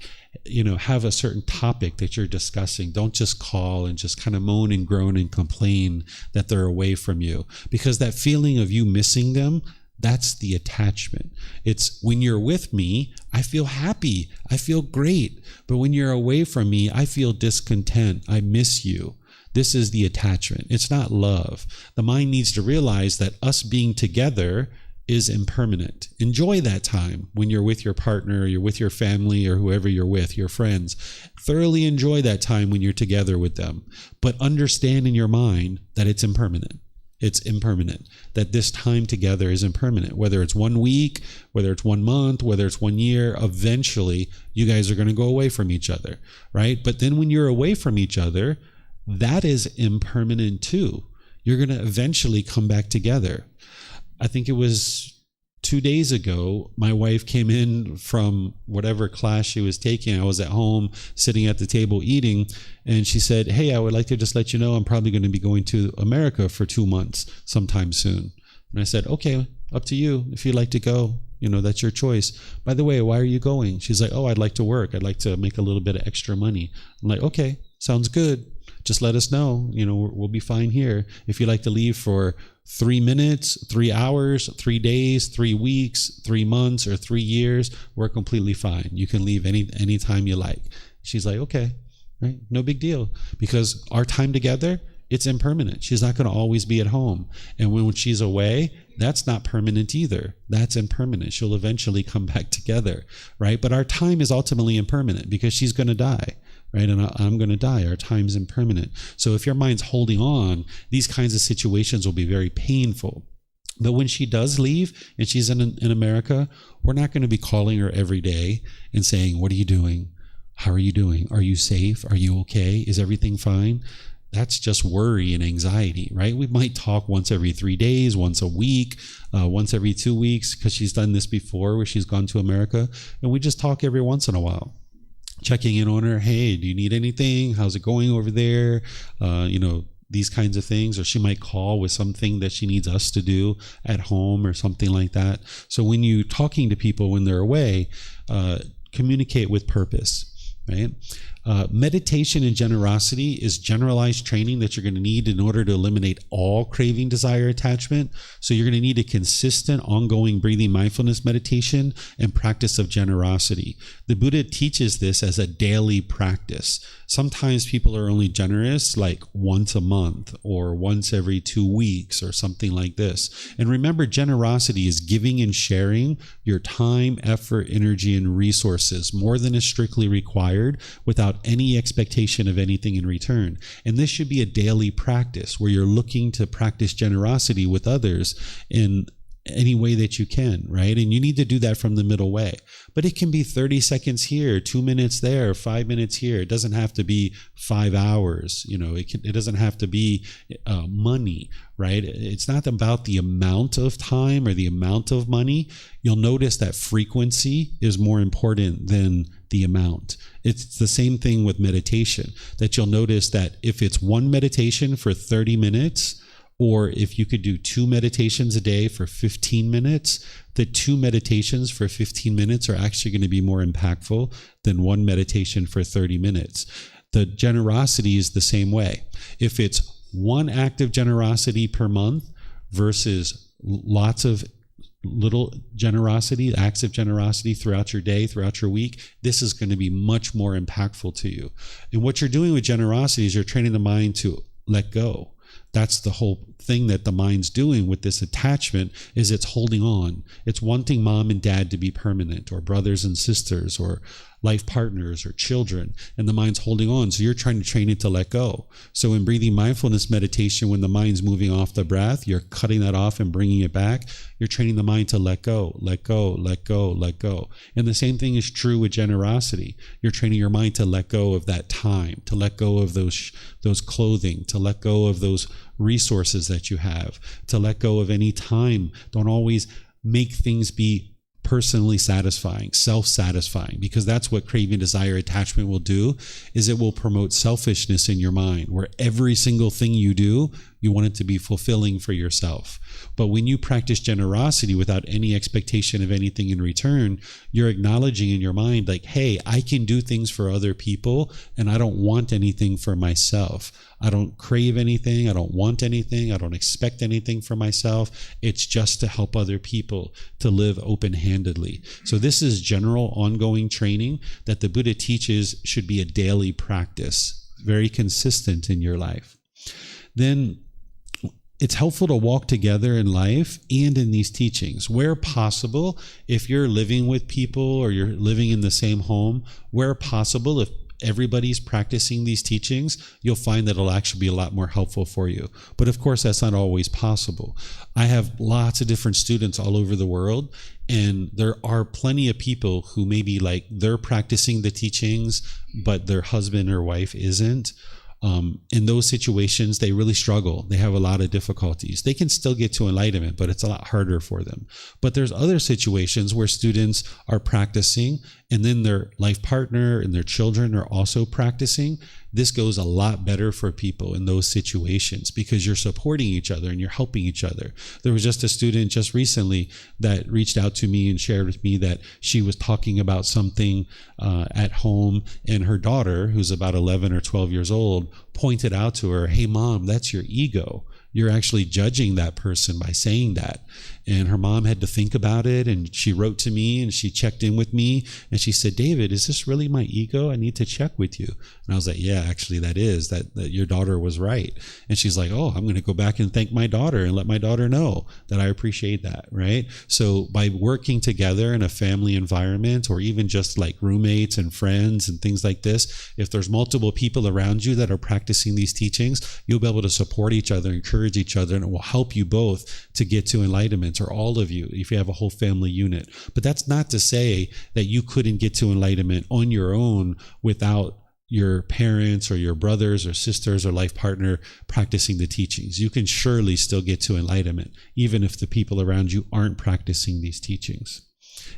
have a certain topic that you're discussing. Don't just call and just kind of moan and groan and complain that they're away from you, because that feeling of you missing them, that's the attachment. It's when you're with me, I feel happy. I feel great. But when you're away from me, I feel discontent. I miss you. This is the attachment. It's not love. The mind needs to realize that us being together is impermanent. Enjoy that time when you're with your partner, you're with your family, or whoever you're with, your friends. Thoroughly enjoy that time when you're together with them. But understand in your mind that it's impermanent. It's impermanent. That this time together is impermanent. Whether it's 1 week, whether it's 1 month, whether it's 1 year, eventually you guys are going to go away from each other, right? But then when you're away from each other, that is impermanent too. You're going to eventually come back together. I think it was 2 days ago, my wife came in from whatever class she was taking. I was at home sitting at the table eating, and she said, hey, I would like to just let you know I'm probably going to be going to America for 2 months sometime soon. And I said, okay, up to you. If you'd like to go, that's your choice. By the way, why are you going? She's like, oh, I'd like to work. I'd like to make a little bit of extra money. I'm like, okay, sounds good. Just let us know. We'll be fine here. If you'd like to leave for 3 minutes, 3 hours, 3 days, 3 weeks, 3 months, or 3 years, we're completely fine. You can leave any time you like. She's like, okay, right? No big deal, because our time together it's impermanent. She's not going to always be at home. And when she's away, that's not permanent either. That's impermanent. She'll eventually come back together, right? But our time is ultimately impermanent because she's going to die, right? And I'm going to die. Our time's impermanent. So if your mind's holding on, these kinds of situations will be very painful. But when she does leave and she's in America, we're not going to be calling her every day and saying, what are you doing? How are you doing? Are you safe? Are you okay? Is everything fine? That's just worry and anxiety, right? We might talk once every 3 days, once a week, once every 2 weeks, because she's done this before where she's gone to America. And we just talk every once in a while, checking in on her. Hey, do you need anything? How's it going over there? These kinds of things. Or she might call with something that she needs us to do at home or something like that. So when you're talking to people when they're away, communicate with purpose. Right? Meditation and generosity is generalized training that you're going to need in order to eliminate all craving, desire, attachment. So you're going to need a consistent, ongoing breathing mindfulness meditation and practice of generosity. The Buddha teaches this as a daily practice. Sometimes people are only generous like once a month or once every 2 weeks or something like this. And remember, generosity is giving and sharing your time, effort, energy, and resources more than is strictly required without any expectation of anything in return. And this should be a daily practice where you're looking to practice generosity with others in any way that you can, right? And you need to do that from the middle way. But it can be 30 seconds here, 2 minutes there, 5 minutes here. It doesn't have to be 5 hours. It doesn't have to be money, right? It's not about the amount of time or the amount of money. You'll notice that frequency is more important than the amount. It's the same thing with meditation, that you'll notice that if it's one meditation for 30 minutes, or if you could do 2 meditations a day for 15 minutes, the 2 meditations for 15 minutes are actually going to be more impactful than 1 meditation for 30 minutes. The generosity is the same way. If it's 1 act of generosity per month versus lots of little generosity, acts of generosity throughout your day, throughout your week, this is going to be much more impactful to you. And what you're doing with generosity is you're training the mind to let go. That's the whole thing that the mind's doing with this attachment, is it's holding on. It's wanting mom and dad to be permanent, or brothers and sisters, or life partners, or children, and the mind's holding on. So you're trying to train it to let go. So in breathing mindfulness meditation, when the mind's moving off the breath, you're cutting that off and bringing it back. You're training the mind to let go, let go, let go, let go. And the same thing is true with generosity. You're training your mind to let go of that time, to let go of those clothing, to let go of those resources that you have, to let go of any time. Don't always make things be personally satisfying, self-satisfying, because that's what craving, desire, attachment will do, is it will promote selfishness in your mind, where every single thing you do, you want it to be fulfilling for yourself. But when you practice generosity without any expectation of anything in return, you're acknowledging in your mind, like, hey, I can do things for other people and I don't want anything for myself. I don't crave anything. I don't want anything. I don't expect anything for myself. It's just to help other people to live open-handedly. So this is general ongoing training that the Buddha teaches should be a daily practice, very consistent in your life. Then it's helpful to walk together in life and in these teachings. Where possible, if you're living with people or you're living in the same home, where possible, if everybody's practicing these teachings, you'll find that it'll actually be a lot more helpful for you. But of course, that's not always possible. I have lots of different students all over the world, and there are plenty of people who maybe like they're practicing the teachings, but their husband or wife isn't. In those situations, they really struggle. They have a lot of difficulties. They can still get to enlightenment, but it's a lot harder for them. But there's other situations where students are practicing, and then their life partner and their children are also practicing. This goes a lot better for people in those situations because you're supporting each other and you're helping each other. There was just a student just recently that reached out to me and shared with me that she was talking about something at home, and her daughter, who's about 11 or 12 years old, pointed out to her, hey, mom, that's your ego. you're actually judging that person by saying that. And her mom had to think about it, and she wrote to me and she checked in with me and she said, David, is this really my ego? I need to check with you. And I was like, yeah, actually that is, that your daughter was right. And she's like, oh, I'm going to go back and thank my daughter and let my daughter know that I appreciate that, right? So by working together in a family environment, or even just like roommates and friends and things like this, if there's multiple people around you that are practicing these teachings, you'll be able to support each other, encourage each other, and it will help you both to get to enlightenment, or all of you, if you have a whole family unit. But that's not to say that you couldn't get to enlightenment on your own without your parents or your brothers or sisters or life partner practicing the teachings. You can surely still get to enlightenment, even if the people around you aren't practicing these teachings.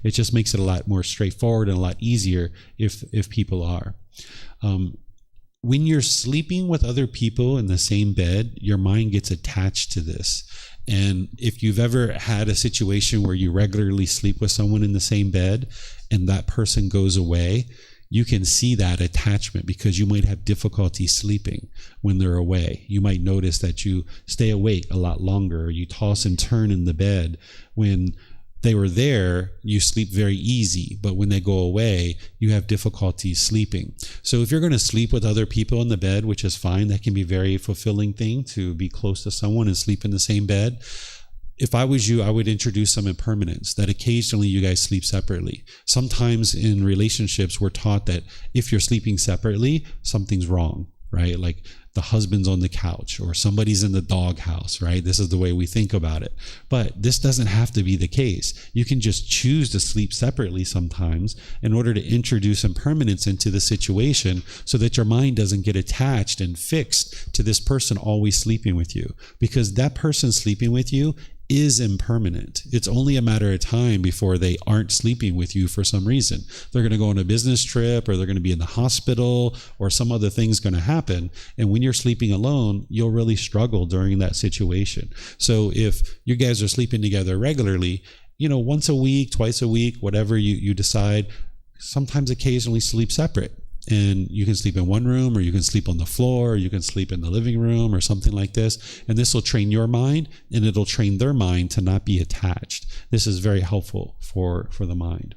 It just makes it a lot more straightforward and a lot easier if people are. When you're sleeping with other people in the same bed, your mind gets attached to this. And if you've ever had a situation where you regularly sleep with someone in the same bed and that person goes away, you can see that attachment, because you might have difficulty sleeping when they're away. You might notice that you stay awake a lot longer, or you toss and turn in the bed. When they were there, you sleep very easy, but when they go away, you have difficulty sleeping. So if you're going to sleep with other people in the bed, which is fine, that can be a very fulfilling thing, to be close to someone and sleep in the same bed. If I was you, I would introduce some impermanence, that occasionally you guys sleep separately. Sometimes in relationships, we're taught that if you're sleeping separately, something's wrong, right? Like the husband's on the couch or somebody's in the doghouse, right? This is the way we think about it. But this doesn't have to be the case. You can just choose to sleep separately sometimes in order to introduce impermanence into the situation, so that your mind doesn't get attached and fixed to this person always sleeping with you. Because that person sleeping with you is impermanent. It's only a matter of time before they aren't sleeping with you for some reason. They're going to go on a business trip, or they're going to be in the hospital, or some other thing's going to happen. And when you're sleeping alone, you'll really struggle during that situation. So if you guys are sleeping together regularly, once a week, twice a week, whatever you decide, sometimes occasionally sleep separate. And you can sleep in one room, or you can sleep on the floor, or you can sleep in the living room, or something like this. And this will train your mind, and it'll train their mind to not be attached. This is very helpful for the mind.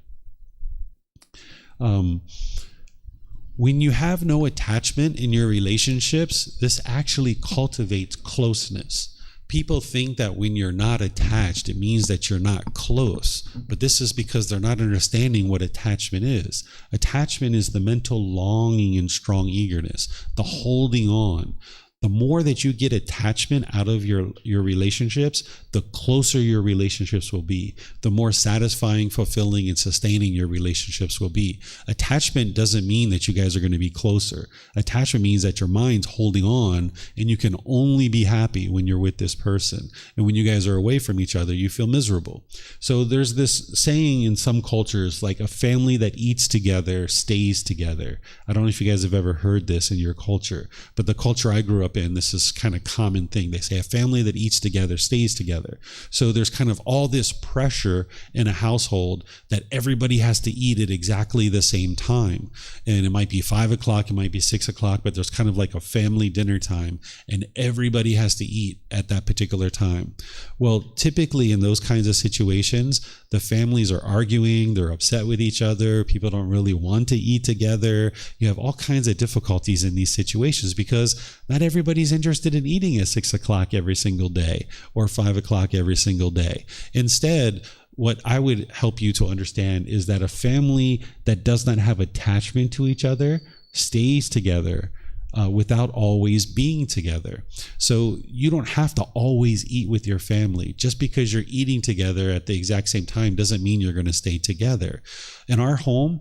When you have no attachment in your relationships, this actually cultivates closeness. People think that when you're not attached, it means that you're not close. But this is because they're not understanding what attachment is. Attachment is the mental longing and strong eagerness, the holding on. The more that you get attachment out of your relationships, the closer your relationships will be, the more satisfying, fulfilling, and sustaining your relationships will be. Attachment doesn't mean that you guys are going to be closer. Attachment means that your mind's holding on, and you can only be happy when you're with this person. And when you guys are away from each other, you feel miserable. So there's this saying in some cultures, like, a family that eats together stays together. I don't know if you guys have ever heard this in your culture, but the culture I grew up in, this is kind of common thing. They say a family that eats together stays together. So there's kind of all this pressure in a household that everybody has to eat at exactly the same time. And it might be 5 o'clock, it might be 6 o'clock, but there's kind of like a family dinner time, and everybody has to eat at that particular time. Well, typically in those kinds of situations, the families are arguing, they're upset with each other, people don't really want to eat together. You have all kinds of difficulties in these situations, because not everybody's interested in eating at 6 o'clock every single day, or 5 o'clock every single day. Instead, what I would help you to understand is that a family that does not have attachment to each other stays together without always being together. So you don't have to always eat with your family. Just because you're eating together at the exact same time doesn't mean you're going to stay together. In our home,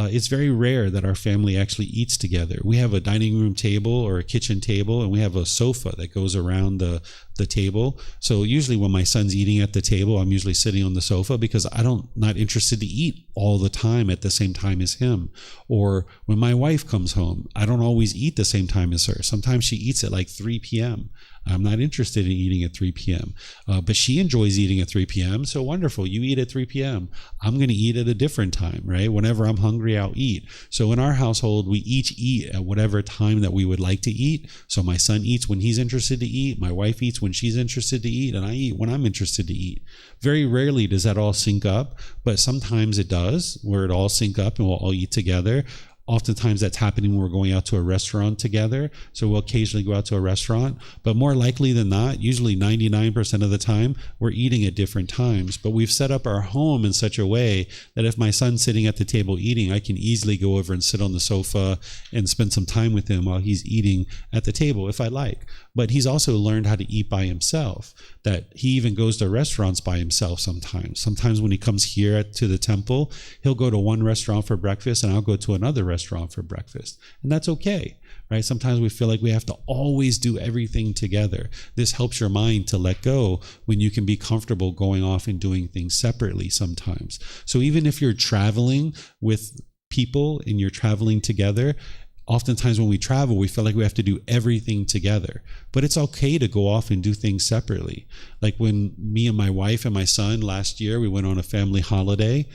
it's very rare that our family actually eats together. We have a dining room table or a kitchen table, and we have a sofa that goes around the table. So usually when my son's eating at the table, I'm usually sitting on the sofa, because not interested to eat all the time at the same time as him. Or when my wife comes home, I don't always eat the same time as her. Sometimes she eats at like 3 p.m. I'm not interested in eating at 3 p.m. But she enjoys eating at 3 p.m. So wonderful. You eat at 3 p.m. I'm going to eat at a different time, right? Whenever I'm hungry, I'll eat. So in our household, we each eat at whatever time that we would like to eat. So my son eats when he's interested to eat. My wife eats when she's interested to eat. And I eat when I'm interested to eat. Very rarely does that all sync up, but sometimes it does, where it all sync up and we'll all eat together. Oftentimes that's happening when we're going out to a restaurant together. So we'll occasionally go out to a restaurant, but more likely than not, usually 99% of the time, we're eating at different times. But we've set up our home in such a way that if my son's sitting at the table eating, I can easily go over and sit on the sofa and spend some time with him while he's eating at the table if I like. But he's also learned how to eat by himself, that he even goes to restaurants by himself sometimes. Sometimes when he comes here to the temple, he'll go to one restaurant for breakfast and I'll go to another restaurant for breakfast. And that's okay, right? Sometimes we feel like we have to always do everything together. This helps your mind to let go when you can be comfortable going off and doing things separately sometimes. So even if you're traveling with people and you're traveling together, oftentimes when we travel, we feel like we have to do everything together, but it's okay to go off and do things separately. Like when me and my wife and my son last year, we went on a family holiday,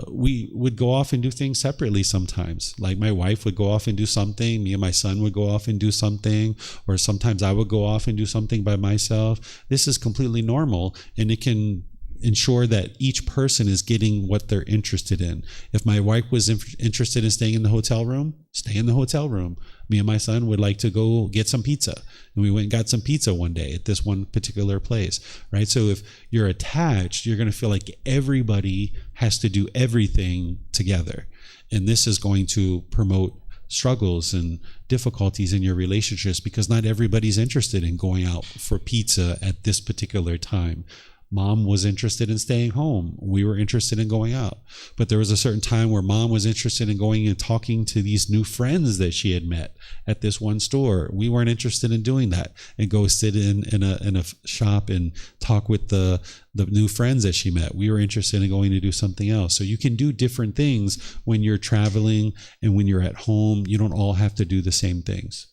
we would go off and do things separately sometimes. Like my wife would go off and do something, me and my son would go off and do something, or sometimes I would go off and do something by myself. This is completely normal, and it can ensure that each person is getting what they're interested in. If my wife was interested in staying in the hotel room, stay in the hotel room. Me and my son would like to go get some pizza. And we went and got some pizza one day at this one particular place, right? So if you're attached, you're going to feel like everybody has to do everything together. And this is going to promote struggles and difficulties in your relationships because not everybody's interested in going out for pizza at this particular time. Mom was interested in staying home. We were interested in going out. But there was a certain time where mom was interested in going and talking to these new friends that she had met at this one store. We weren't interested in doing that and go sit in a shop and talk with the new friends that she met. We were interested in going to do something else. So you can do different things when you're traveling and when you're at home. You don't all have to do the same things.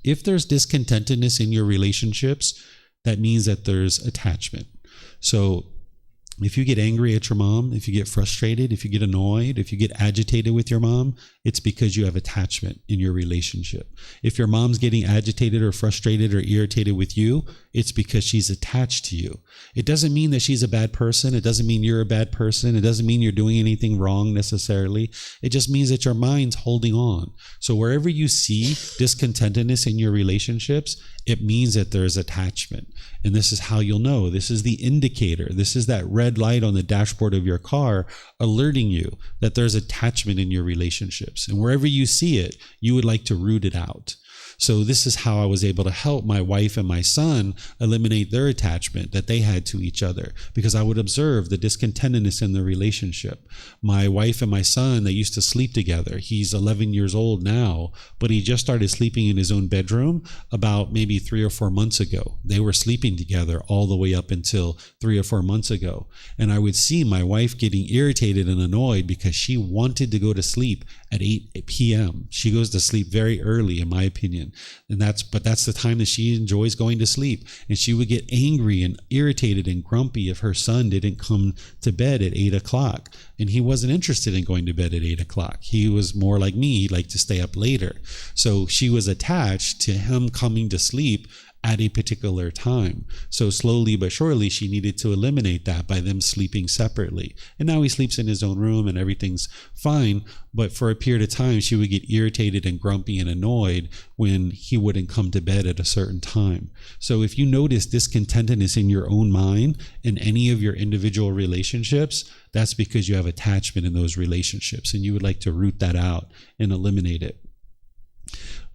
If there's discontentedness in your relationships, that means that there's attachment. So if you get angry at your mom, if you get frustrated, if you get annoyed, if you get agitated with your mom, it's because you have attachment in your relationship. If your mom's getting agitated or frustrated or irritated with you, it's because she's attached to you. It doesn't mean that she's a bad person. It doesn't mean you're a bad person. It doesn't mean you're doing anything wrong necessarily. It just means that your mind's holding on. So wherever you see discontentedness in your relationships, it means that there's attachment. And this is how you'll know. This is the indicator. This is that red light on the dashboard of your car alerting you that there's attachment in your relationships. And wherever you see it, you would like to root it out. So this is how I was able to help my wife and my son eliminate their attachment that they had to each other, because I would observe the discontentedness in the relationship. My wife and my son, they used to sleep together. He's 11 years old now, but he just started sleeping in his own bedroom about maybe 3 or 4 months ago. They were sleeping together all the way up until 3 or 4 months ago. And I would see my wife getting irritated and annoyed because she wanted to go to sleep at 8 p.m. She goes to sleep very early, in my opinion. But that's the time that she enjoys going to sleep. And she would get angry and irritated and grumpy if her son didn't come to bed at 8 o'clock. And he wasn't interested in going to bed at 8 o'clock. He was more like me. He'd like to stay up later. So she was attached to him coming to sleep at a particular time. So slowly but surely, she needed to eliminate that by them sleeping separately. And now he sleeps in his own room and everything's fine. But for a period of time, she would get irritated and grumpy and annoyed when he wouldn't come to bed at a certain time. So if you notice discontentedness in your own mind in any of your individual relationships, that's because you have attachment in those relationships and you would like to root that out and eliminate it.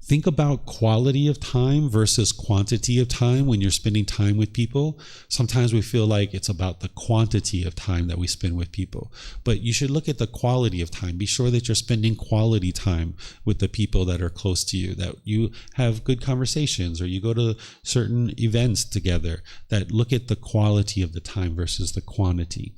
Think about quality of time versus quantity of time when you're spending time with people. Sometimes we feel like it's about the quantity of time that we spend with people, but you should look at the quality of time. Be sure that you're spending quality time with the people that are close to you, that you have good conversations or you go to certain events together, that look at the quality of the time versus the quantity.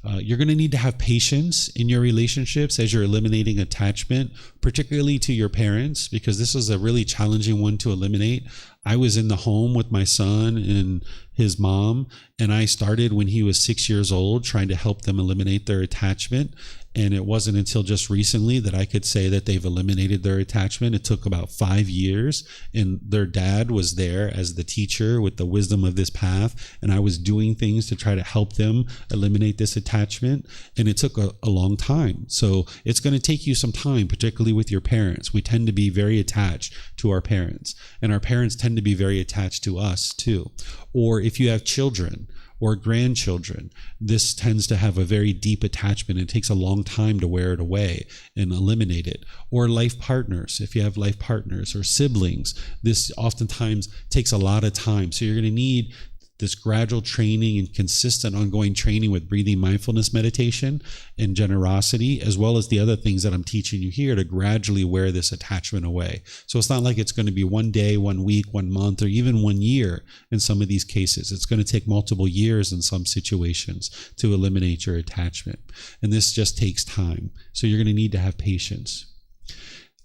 You're going to need to have patience in your relationships as you're eliminating attachment, particularly to your parents, because this is a really challenging one to eliminate. I was in the home with my son and his mom, and I started when he was 6 years old trying to help them eliminate their attachment. And it wasn't until just recently that I could say that they've eliminated their attachment. It took about 5 years, and their dad was there as the teacher with the wisdom of this path. And I was doing things to try to help them eliminate this attachment. And it took a long time. So it's going to take you some time, particularly with your parents. We tend to be very attached to our parents, and our parents tend to be very attached to us too. Or if you have children or grandchildren, this tends to have a very deep attachment. It takes a long time to wear it away and eliminate it. Or life partners, if you have life partners, or siblings, this oftentimes takes a lot of time. So you're going to need this gradual training and consistent ongoing training with breathing mindfulness meditation and generosity, as well as the other things that I'm teaching you here to gradually wear this attachment away. So it's not like it's going to be 1 day, 1 week, 1 month, or even 1 year in some of these cases. It's going to take multiple years in some situations to eliminate your attachment. And this just takes time. So you're going to need to have patience.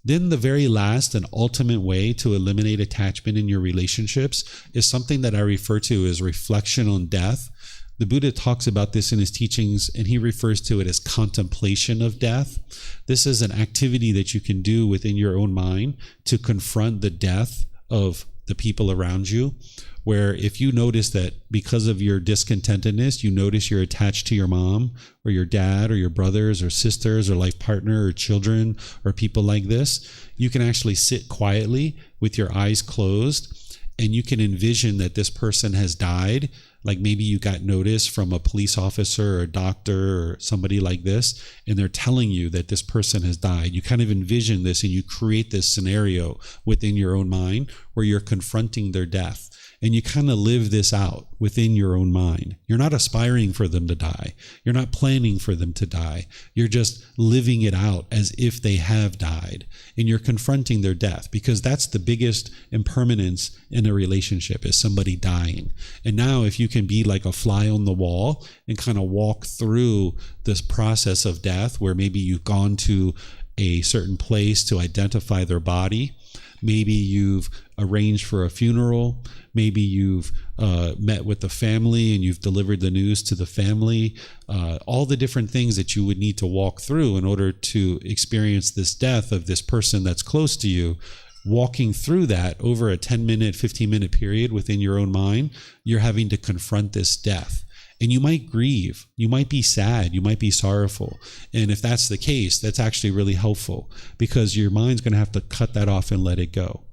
Then the very last and ultimate way to eliminate attachment in your relationships is something that I refer to as reflection on death. The Buddha talks about this in his teachings, and he refers to it as contemplation of death. This is an activity that you can do within your own mind to confront the death of the people around you, where if you notice that because of your discontentedness, you notice you're attached to your mom or your dad or your brothers or sisters or life partner or children or people like this, you can actually sit quietly with your eyes closed, and you can envision that this person has died. Like maybe you got notice from a police officer or a doctor or somebody like this, and they're telling you that this person has died. You kind of envision this, and you create this scenario within your own mind where you're confronting their death. And you kind of live this out within your own mind. You're not aspiring for them to die. You're not planning for them to die. You're just living it out as if they have died. And you're confronting their death, because that's the biggest impermanence in a relationship, is somebody dying. And now if you can be like a fly on the wall and kind of walk through this process of death, where maybe you've gone to a certain place to identify their body. Maybe you've arranged for a funeral. Maybe you've met with the family and you've delivered the news to the family. All the different things that you would need to walk through in order to experience this death of this person that's close to you. Walking through that over a 10-minute, 15-minute period within your own mind, you're having to confront this death. And you might grieve, you might be sad, you might be sorrowful. And if that's the case, that's actually really helpful, because your mind's going to have to cut that off and let it go.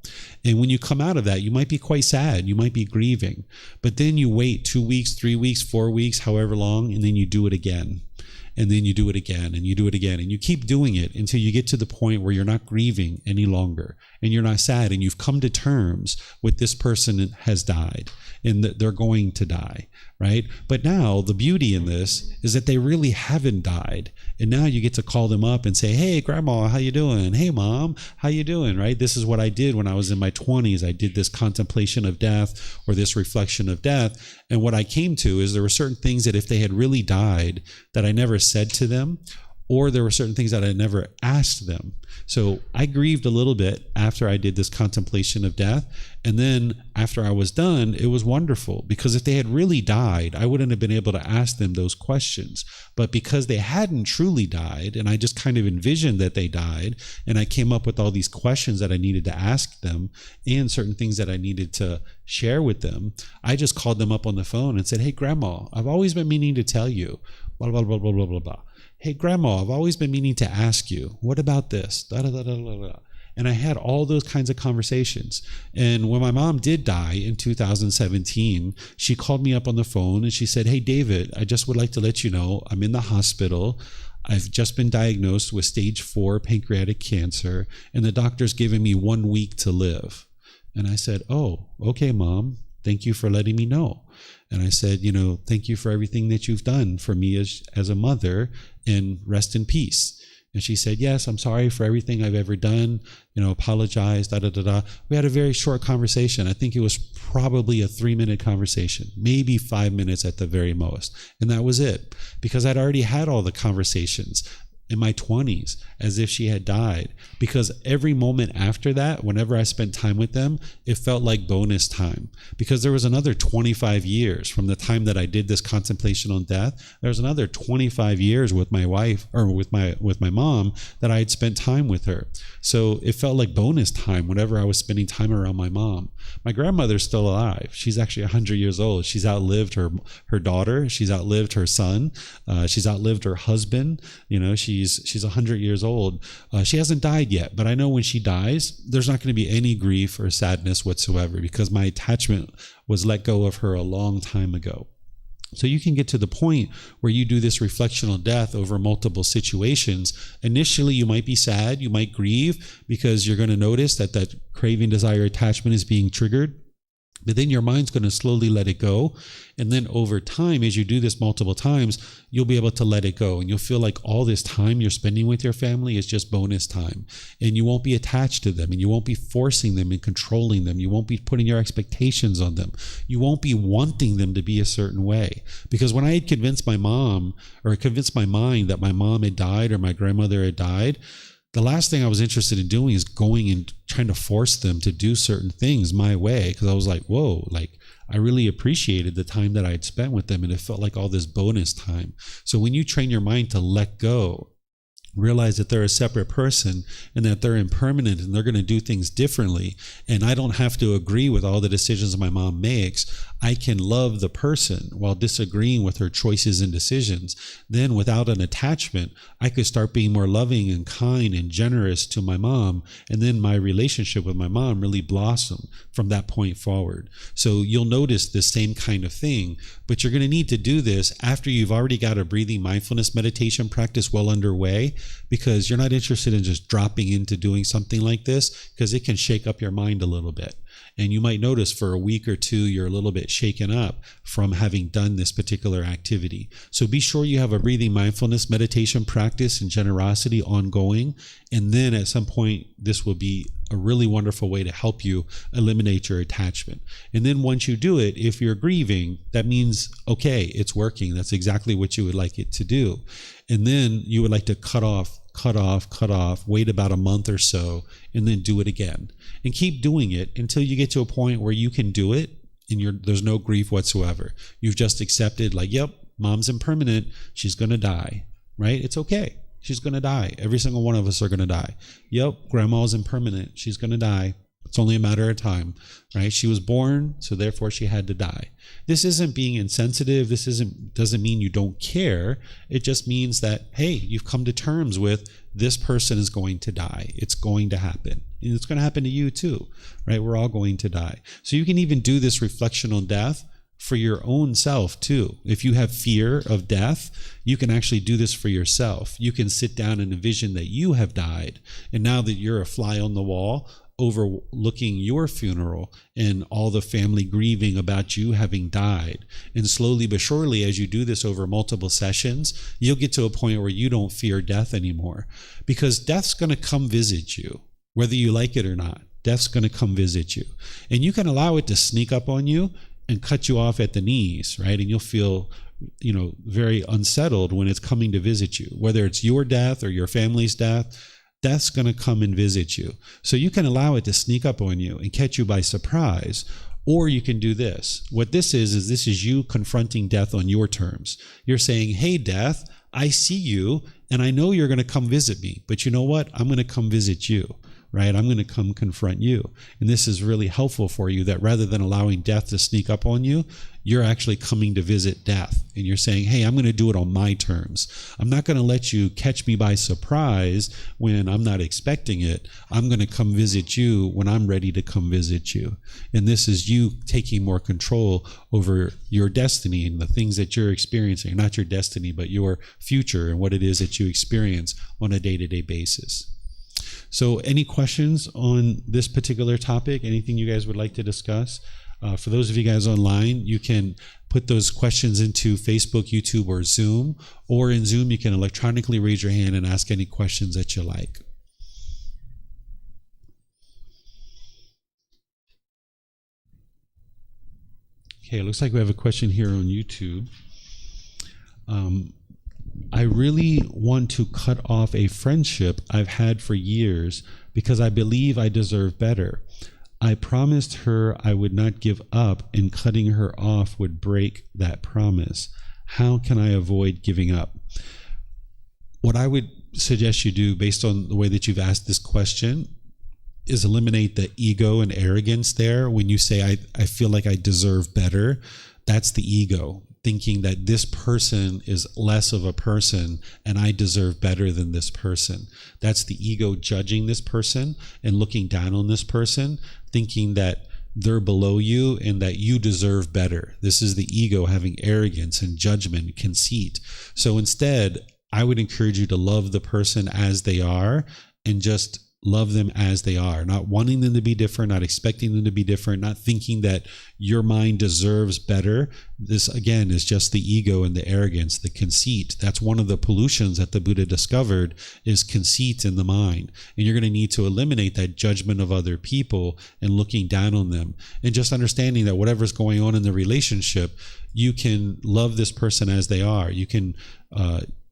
And when you come out of that, you might be quite sad, you might be grieving, but then you wait 2 weeks, 3 weeks, 4 weeks, however long, and then you do it again. And then you do it again, and you do it again, and you keep doing it until you get to the point where you're not grieving any longer, and you're not sad, and you've come to terms with this person has died, and that they're going to die, right? But now the beauty in this is that they really haven't died, and now you get to call them up and say, "Hey, Grandma, how you doing? Hey, Mom, how you doing?" Right? This is what I did when I was in my 20s. I did this contemplation of death, or this reflection of death, and what I came to is there were certain things that if they had really died that I never said to them, or there were certain things that I never asked them. So I grieved a little bit after I did this contemplation of death. And then after I was done, it was wonderful, because if they had really died, I wouldn't have been able to ask them those questions. But because they hadn't truly died, and I just kind of envisioned that they died, and I came up with all these questions that I needed to ask them and certain things that I needed to share with them, I just called them up on the phone and said, "Hey, Grandma, I've always been meaning to tell you, blah, blah, blah, blah, blah, blah, blah. Hey, Grandma, I've always been meaning to ask you, what about this? Da, da, da, da, da, da." And I had all those kinds of conversations. And when my mom did die in 2017, she called me up on the phone and she said, "Hey, David, I just would like to let you know I'm in the hospital. I've just been diagnosed with stage 4 pancreatic cancer, and the doctor's given me 1 week to live." And I said, "Oh, okay, Mom. Thank you for letting me know." And I said, "Thank you for everything that you've done for me as a mother, and rest in peace." And she said, yes, I'm sorry for everything I've ever done, apologize, da, da, da, da. We had a very short conversation. I think it was probably a 3-minute conversation, maybe 5 minutes at the very most. And that was it, because I'd already had all the conversations in my 20s as if she had died, because every moment after that, whenever I spent time with them, it felt like bonus time, because there was another 25 years from the time that I did this contemplation on death. There was another 25 years with my wife, or with my mom, that I had spent time with her. So it felt like bonus time whenever I was spending time around my mom. My grandmother's still alive. She's actually 100 years old. She's outlived her daughter. She's outlived her son. She's outlived her husband. She's 100 years old. She hasn't died yet, but I know when she dies, there's not going to be any grief or sadness whatsoever, because my attachment was let go of her a long time ago. So you can get to the point where you do this reflection on death over multiple situations. Initially, you might be sad, you might grieve, because you're going to notice that craving, desire, attachment is being triggered. But then your mind's going to slowly let it go. And then over time, as you do this multiple times, you'll be able to let it go. And you'll feel like all this time you're spending with your family is just bonus time. And you won't be attached to them. And you won't be forcing them and controlling them. You won't be putting your expectations on them. You won't be wanting them to be a certain way. Because when I had convinced my mom, or convinced my mind that my mom had died or my grandmother had died, the last thing I was interested in doing is going and trying to force them to do certain things my way, because I was like, whoa, I really appreciated the time that I had spent with them, and it felt like all this bonus time. So when you train your mind to let go, realize that they're a separate person and that they're impermanent and they're going to do things differently, and I don't have to agree with all the decisions my mom makes. I can love the person while disagreeing with her choices and decisions. Then without an attachment, I could start being more loving and kind and generous to my mom, and then my relationship with my mom really blossomed from that point forward. So you'll notice the same kind of thing, but you're going to need to do this after you've already got a breathing mindfulness meditation practice well underway, because you're not interested in just dropping into doing something like this, because it can shake up your mind a little bit. And you might notice for a week or two, you're a little bit shaken up from having done this particular activity. So be sure you have a breathing mindfulness meditation practice and generosity ongoing. And then at some point, this will be a really wonderful way to help you eliminate your attachment. And then once you do it, if you're grieving, that means, okay, it's working. That's exactly what you would like it to do. And then you would like to cut off, wait about a month or so, and then do it again. And keep doing it until you get to a point where you can do it and there's no grief whatsoever. You've just accepted, like, yep, mom's impermanent. She's going to die, right? It's okay. She's going to die. Every single one of us are going to die. Yep, grandma's impermanent. She's going to die. It's only a matter of time, right? She was born, so therefore she had to die. This isn't being insensitive. This doesn't mean you don't care. It just means that, hey, you've come to terms with this person is going to die. It's going to happen. And it's going to happen to you too, right? We're all going to die. So you can even do this reflection on death for your own self too. If you have fear of death, you can actually do this for yourself. You can sit down and envision that you have died. And now that you're a fly on the wall, overlooking your funeral and all the family grieving about you having died. And slowly but surely, as you do this over multiple sessions, you'll get to a point where you don't fear death anymore, because death's going to come visit you, whether you like it or not. Death's going to come visit you, and you can allow it to sneak up on you and cut you off at the knees, right? And you'll feel, very unsettled when it's coming to visit you, whether it's your death or your family's death. Death's going to come and visit you. So you can allow it to sneak up on you and catch you by surprise. Or you can do this. What this is you confronting death on your terms. You're saying, hey, death, I see you and I know you're going to come visit me. But you know what? I'm going to come visit you, right? I'm going to come confront you. And this is really helpful for you, that rather than allowing death to sneak up on you, you're actually coming to visit death. And you're saying, hey, I'm going to do it on my terms. I'm not going to let you catch me by surprise when I'm not expecting it. I'm going to come visit you when I'm ready to come visit you. And this is you taking more control over your destiny and the things that you're experiencing, not your destiny, but your future and what it is that you experience on a day-to-day basis. So any questions on this particular topic? Anything you guys would like to discuss? For those of you guys online, you can put those questions into Facebook, YouTube, or Zoom. Or in Zoom, you can electronically raise your hand and ask any questions that you like. Okay, it looks like we have a question here on YouTube. I really want to cut off a friendship I've had for years because I believe I deserve better. I promised her I would not give up, and cutting her off would break that promise. How can I avoid giving up? What I would suggest you do, based on the way that you've asked this question, is eliminate the ego and arrogance there. When you say, I feel like I deserve better, that's the ego, thinking that this person is less of a person and I deserve better than this person. That's the ego judging this person and looking down on this person, thinking that they're below you and that you deserve better. This is the ego having arrogance and judgment, conceit. So instead, I would encourage you to love the person as they are and just love them as they are, not wanting them to be different, not expecting them to be different, not thinking that your mind deserves better. This, again, is just the ego and the arrogance, the conceit. That's one of the pollutions that the Buddha discovered, is conceit in the mind. And you're going to need to eliminate that judgment of other people and looking down on them, and just understanding that whatever's going on in the relationship, you can love this person as they are. You can,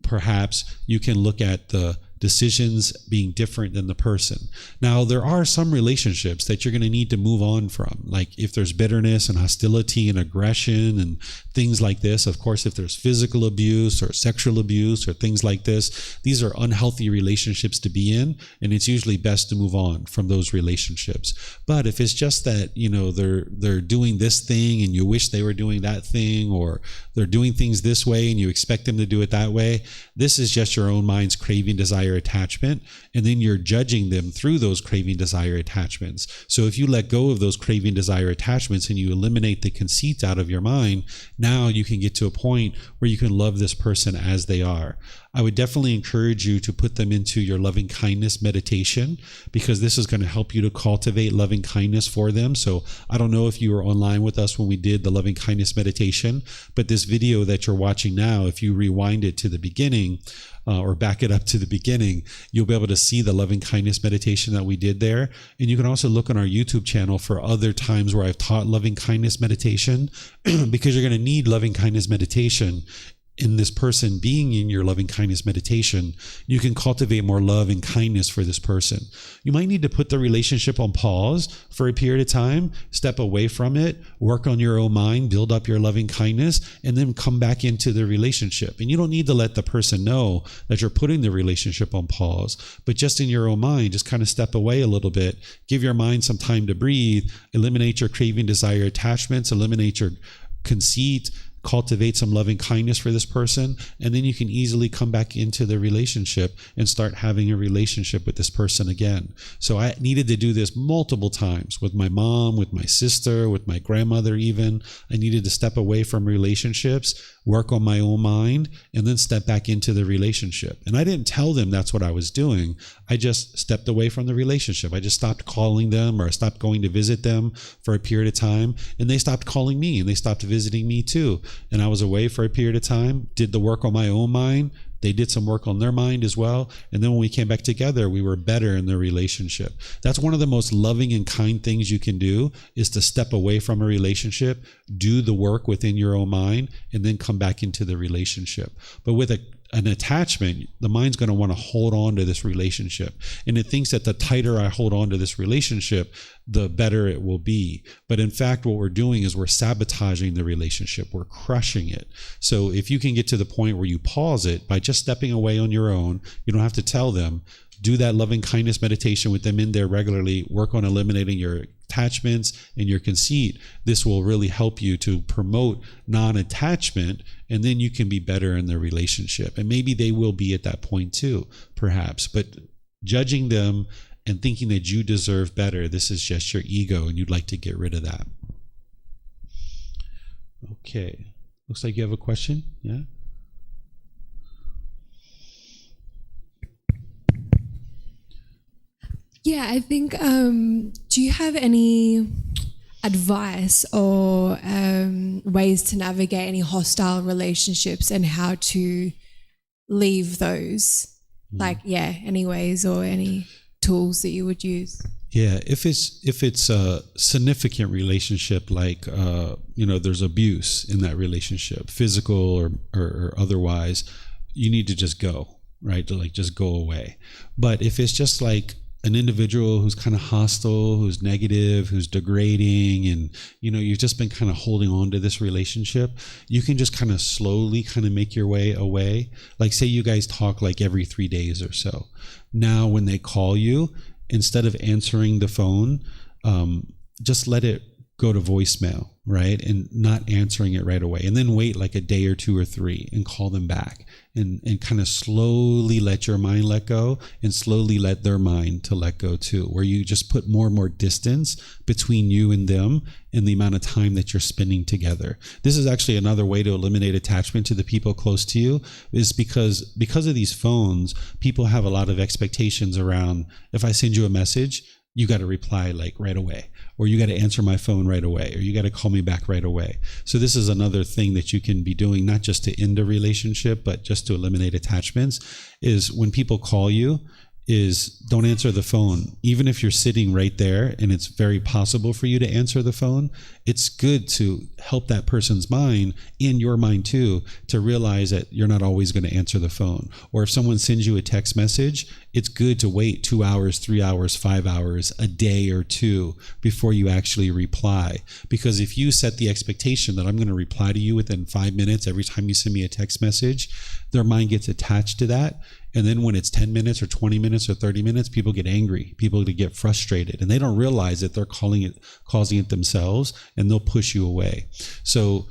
perhaps you can look at the decisions being different than the person. Now, there are some relationships that you're going to need to move on from. Like if there's bitterness and hostility and aggression and things like this, of course, if there's physical abuse or sexual abuse or things like this, these are unhealthy relationships to be in, and it's usually best to move on from those relationships. But if it's just that, they're doing this thing and you wish they were doing that thing, or they're doing things this way and you expect them to do it that way, this is just your own mind's craving, desire, attachment, and then you're judging them through those craving, desire, attachments. So if you let go of those craving, desire, attachments and you eliminate the conceit out of your mind, now you can get to a point where you can love this person as they are. I would definitely encourage you to put them into your loving kindness meditation, because this is going to help you to cultivate loving kindness for them. So I don't know if you were online with us when we did the loving kindness meditation, but this video that you're watching now, if you rewind it to the beginning, or back it up to the beginning, you'll be able to see the loving kindness meditation that we did there. And you can also look on our YouTube channel for other times where I've taught loving kindness meditation, because you're going to need loving kindness meditation. In this person being in your loving kindness meditation, you can cultivate more love and kindness for this person. You might need to put the relationship on pause for a period of time, step away from it, work on your own mind, build up your loving kindness, and then come back into the relationship. And you don't need to let the person know that you're putting the relationship on pause, but just in your own mind, just kind of step away a little bit, give your mind some time to breathe, eliminate your craving, desire, attachments, eliminate your conceit, cultivate some loving kindness for this person, and then you can easily come back into the relationship and start having a relationship with this person again. So I needed to do this multiple times with my mom, with my sister, with my grandmother even. I needed to step away from relationships, work on my own mind, and then step back into the relationship. And I didn't tell them that's what I was doing. I just stepped away from the relationship. I just stopped calling them, or I stopped going to visit them for a period of time, and they stopped calling me and they stopped visiting me too. And I was away for a period of time, did the work on my own mind. They did some work on their mind as well. And then when we came back together, we were better in the relationship. That's one of the most loving and kind things you can do, is to step away from a relationship, do the work within your own mind, and then come back into the relationship. But with an attachment, the mind's going to want to hold on to this relationship. And it thinks that the tighter I hold on to this relationship, the better it will be. But in fact, what we're doing is we're sabotaging the relationship. We're crushing it. So if you can get to the point where you pause it by just stepping away on your own, you don't have to tell them, do that loving kindness meditation with them in there regularly, work on eliminating your attachments and your conceit. This will really help you to promote non-attachment, and then you can be better in the relationship. And maybe they will be at that point too, perhaps. But judging them and thinking that you deserve better, this is just your ego, and you'd like to get rid of that. Okay. Looks like you have a question. Yeah? Yeah, I think, do you have any advice or ways to navigate any hostile relationships and how to leave those? Like, any ways or any tools that you would use? Yeah, if it's a significant relationship, like there's abuse in that relationship, physical or otherwise, you need to just go, right? To like just go away. But if it's just like an individual who's kind of hostile, who's negative, who's degrading, and you've just been kind of holding on to this relationship, you can just kind of slowly kind of make your way away. Like, say you guys talk like every 3 days or so. Now when they call you, instead of answering the phone, just let it go to voicemail, right? And not answering it right away. And then wait like a day or 2 or 3 and call them back and kind of slowly let your mind let go and slowly let their mind to let go too, where you just put more and more distance between you and them and the amount of time that you're spending together. This is actually another way to eliminate attachment to the people close to you, is because of these phones, people have a lot of expectations around, if I send you a message, you got to reply like right away, or you got to answer my phone right away, or you got to call me back right away. So this is another thing that you can be doing, not just to end a relationship, but just to eliminate attachments, is when people call you, is don't answer the phone. Even if you're sitting right there and it's very possible for you to answer the phone, it's good to help that person's mind and your mind too, to realize that you're not always going to answer the phone. Or if someone sends you a text message, it's good to wait 2 hours, 3 hours, 5 hours, a day or 2 before you actually reply. Because if you set the expectation that I'm going to reply to you within 5 minutes every time you send me a text message, their mind gets attached to that. And then when it's 10 minutes or 20 minutes or 30 minutes, people get angry, people get frustrated, and they don't realize that they're causing it themselves, and they'll push you away. So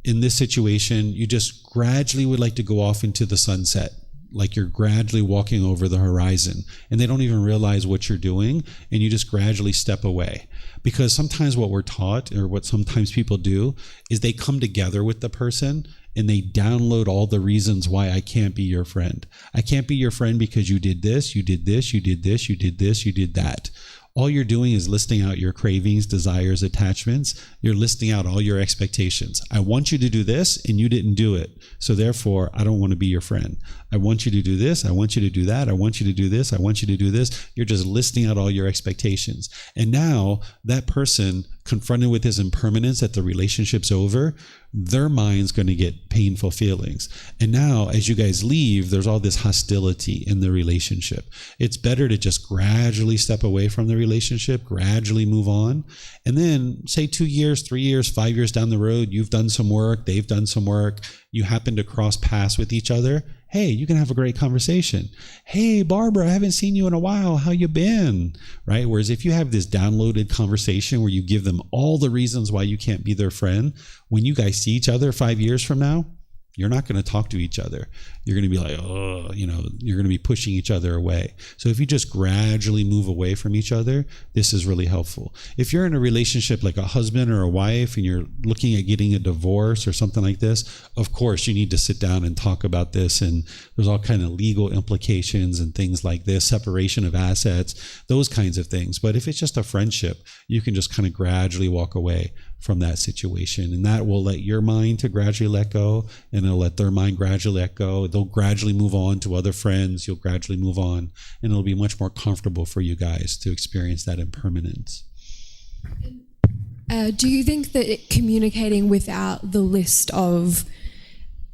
in this situation, you just gradually would like to go off into the sunset, like you're gradually walking over the horizon, and they don't even realize what you're doing, and you just gradually step away. Because sometimes what we're taught, or what sometimes people do, is they come together with the person and they download all the reasons why I can't be your friend. I can't be your friend because you did this, you did this, you did this, you did this, you did that. All you're doing is listing out your cravings, desires, attachments. You're listing out all your expectations. I want you to do this and you didn't do it. So therefore, I don't want to be your friend. I want you to do this. I want you to do that. I want you to do this. I want you to do this. You're just listing out all your expectations. And now that person, confronted with his impermanence, that the relationship's over, their mind's going to get painful feelings. And now as you guys leave, there's all this hostility in the relationship. It's better to just gradually step away from the relationship, gradually move on. And then say 2 years, 3 years, 5 years down the road, you've done some work, they've done some work, you happen to cross paths with each other. Hey, you can have a great conversation. Hey, Barbara, I haven't seen you in a while. How you been? Right? Whereas if you have this downloaded conversation where you give them all the reasons why you can't be their friend, when you guys see each other 5 years from now, you're not going to talk to each other. You're going to be like, oh, you're going to be pushing each other away. So if you just gradually move away from each other, this is really helpful. If you're in a relationship like a husband or a wife and you're looking at getting a divorce or something like this, of course, you need to sit down and talk about this. And there's all kind of legal implications and things like this, separation of assets, those kinds of things. But if it's just a friendship, you can just kind of gradually walk away from that situation, and that will let your mind to gradually let go, and it'll let their mind gradually let go. They'll gradually move on to other friends. You'll gradually move on, and it'll be much more comfortable for you guys to experience that impermanence. Do you think that communicating without the list of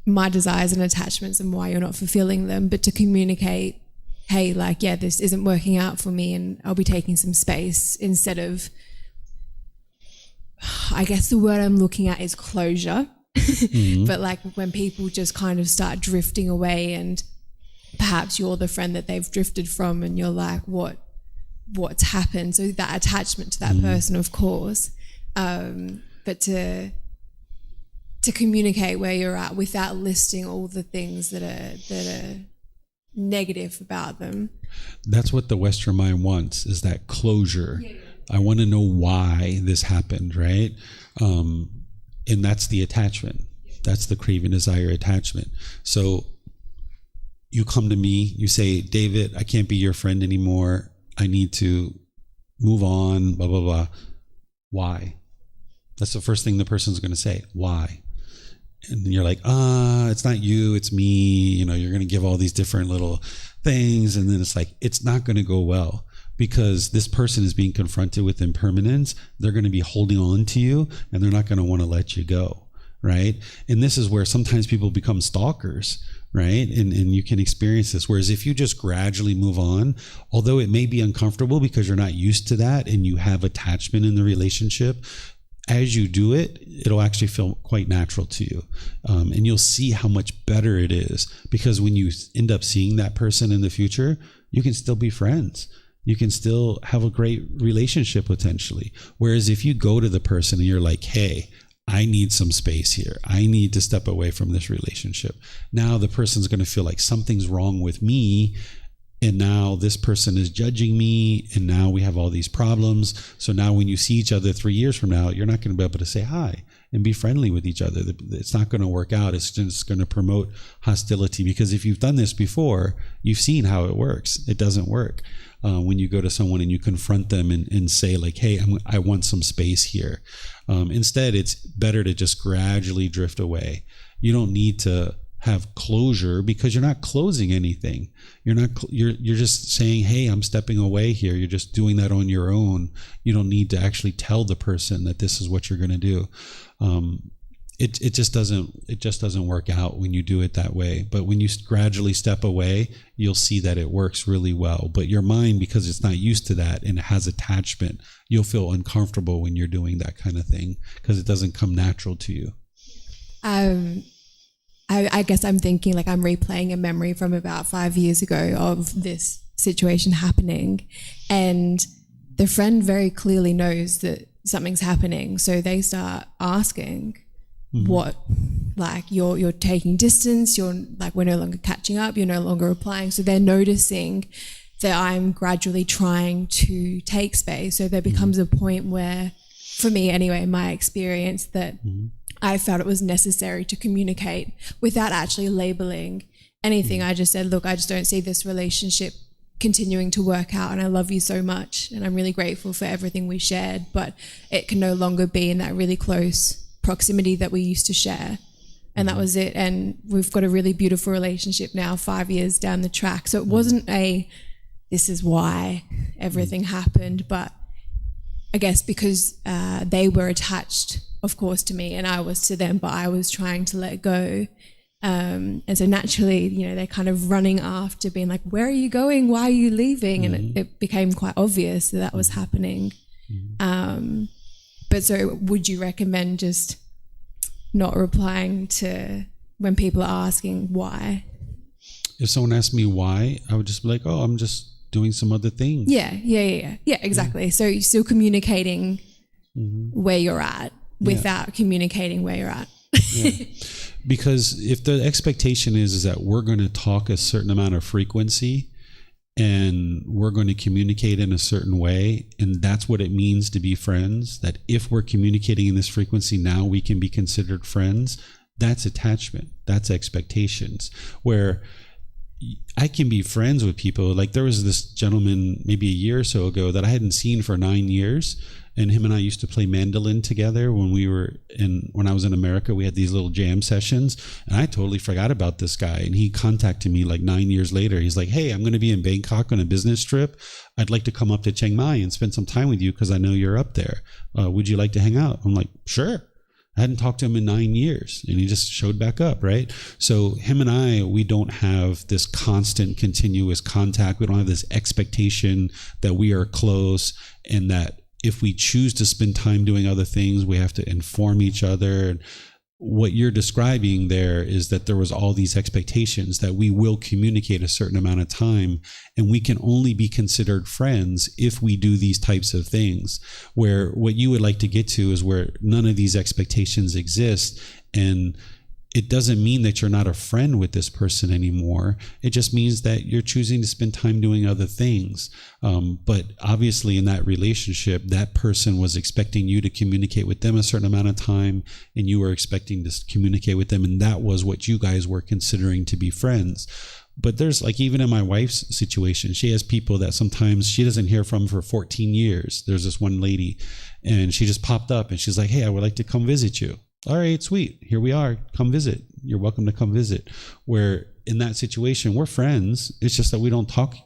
my desires and attachments and why you're not fulfilling them, but to communicate, hey, like, yeah, this isn't working out for me and I'll be taking some space, instead of, I guess the word I'm looking at is closure. Mm-hmm. But like when people just kind of start drifting away, and perhaps you're the friend that they've drifted from, and you're like, what's happened? So that attachment to that person, of course, but to communicate where you're at without listing all the things that are negative about them. That's what the Western mind wants, is that closure. Yeah. I want to know why this happened, right? And that's the attachment. That's the craving, desire, attachment. So you come to me, you say, David, I can't be your friend anymore. I need to move on, blah, blah, blah. Why? That's the first thing the person's going to say. Why? And you're like, it's not you, it's me. You know, you're going to give all these different little things. And then it's like, it's not going to go well because this person is being confronted with impermanence. They're going to be holding on to you and they're not going to want to let you go. Right. And this is where sometimes people become stalkers. Right. And you can experience this. Whereas if you just gradually move on, although it may be uncomfortable because you're not used to that and you have attachment in the relationship, as you do it, it'll actually feel quite natural to you. And you'll see how much better it is because when you end up seeing that person in the future, you can still be friends. You can still have a great relationship potentially. Whereas if you go to the person and you're like, hey, I need some space here. I need to step away from this relationship. Now the person's going to feel like something's wrong with me. And now this person is judging me. And now we have all these problems. So now when you see each other 3 years from now, you're not going to be able to say hi and be friendly with each other. It's not going to work out. It's just going to promote hostility because if you've done this before, you've seen how it works. It doesn't work. When you go to someone and you confront them and say like, hey, I want some space here. Instead, it's better to just gradually drift away. You don't need to have closure because you're not closing anything. You're just saying, hey, I'm stepping away here. You're just doing that on your own. You don't need to actually tell the person that this is what you're going to do. It just doesn't work out when you do it that way. But when you gradually step away, you'll see that it works really well. But your mind, because it's not used to that and it has attachment, you'll feel uncomfortable when you're doing that kind of thing because it doesn't come natural to you. I guess I'm thinking like I'm replaying a memory from about 5 years ago of this situation happening, and the friend very clearly knows that something's happening, so they start asking, what, like you're taking distance, you're like, we're no longer catching up, you're no longer replying. So they're noticing that I'm gradually trying to take space. So there becomes a point where, for me anyway, in my experience, that I felt it was necessary to communicate without actually labeling anything. I just said, look, I just don't see this relationship continuing to work out, and I love you so much and I'm really grateful for everything we shared, but it can no longer be in that really close proximity that we used to share. And that was it. And we've got a really beautiful relationship now 5 years down the track. So it wasn't this is why everything happened, but I guess because they were attached, of course, to me and I was to them, but I was trying to let go. And so naturally, they're kind of running after, being like, where are you going? Why are you leaving? And it became quite obvious that was happening. But so would you recommend just not replying to when people are asking why? If someone asked me why, I would just be like, oh, I'm just doing some other thing. Yeah, exactly. Yeah. So you're still communicating where you're at without communicating where you're at. Because if the expectation is that we're going to talk a certain amount of frequency and we're going to communicate in a certain way, and that's what it means to be friends, that if we're communicating in this frequency, now we can be considered friends, that's attachment, that's expectations. Where I can be friends with people. Like there was this gentleman maybe a year or so ago that I hadn't seen for 9 years, and him and I used to play mandolin together when I was in America. We had these little jam sessions, and I totally forgot about this guy. And he contacted me like 9 years later. He's like, hey, I'm going to be in Bangkok on a business trip. I'd like to come up to Chiang Mai and spend some time with you because I know you're up there. Would you like to hang out? I'm like, sure. I hadn't talked to him in 9 years, and he just showed back up, right? So him and I, we don't have this constant, continuous contact. We don't have this expectation that we are close, and that if we choose to spend time doing other things, we have to inform each other. And what you're describing there is that there was all these expectations that we will communicate a certain amount of time, and we can only be considered friends if we do these types of things. Where what you would like to get to is where none of these expectations exist, and it doesn't mean that you're not a friend with this person anymore. It just means that you're choosing to spend time doing other things. But obviously in that relationship, that person was expecting you to communicate with them a certain amount of time, and you were expecting to communicate with them. And that was what you guys were considering to be friends. But there's like, even in my wife's situation, she has people that sometimes she doesn't hear from for 14 years. There's this one lady, and she just popped up and she's like, hey, I would like to come visit you. All right, sweet. Here we are. Come visit. You're welcome to come visit. Where in that situation, we're friends. It's just that we don't talk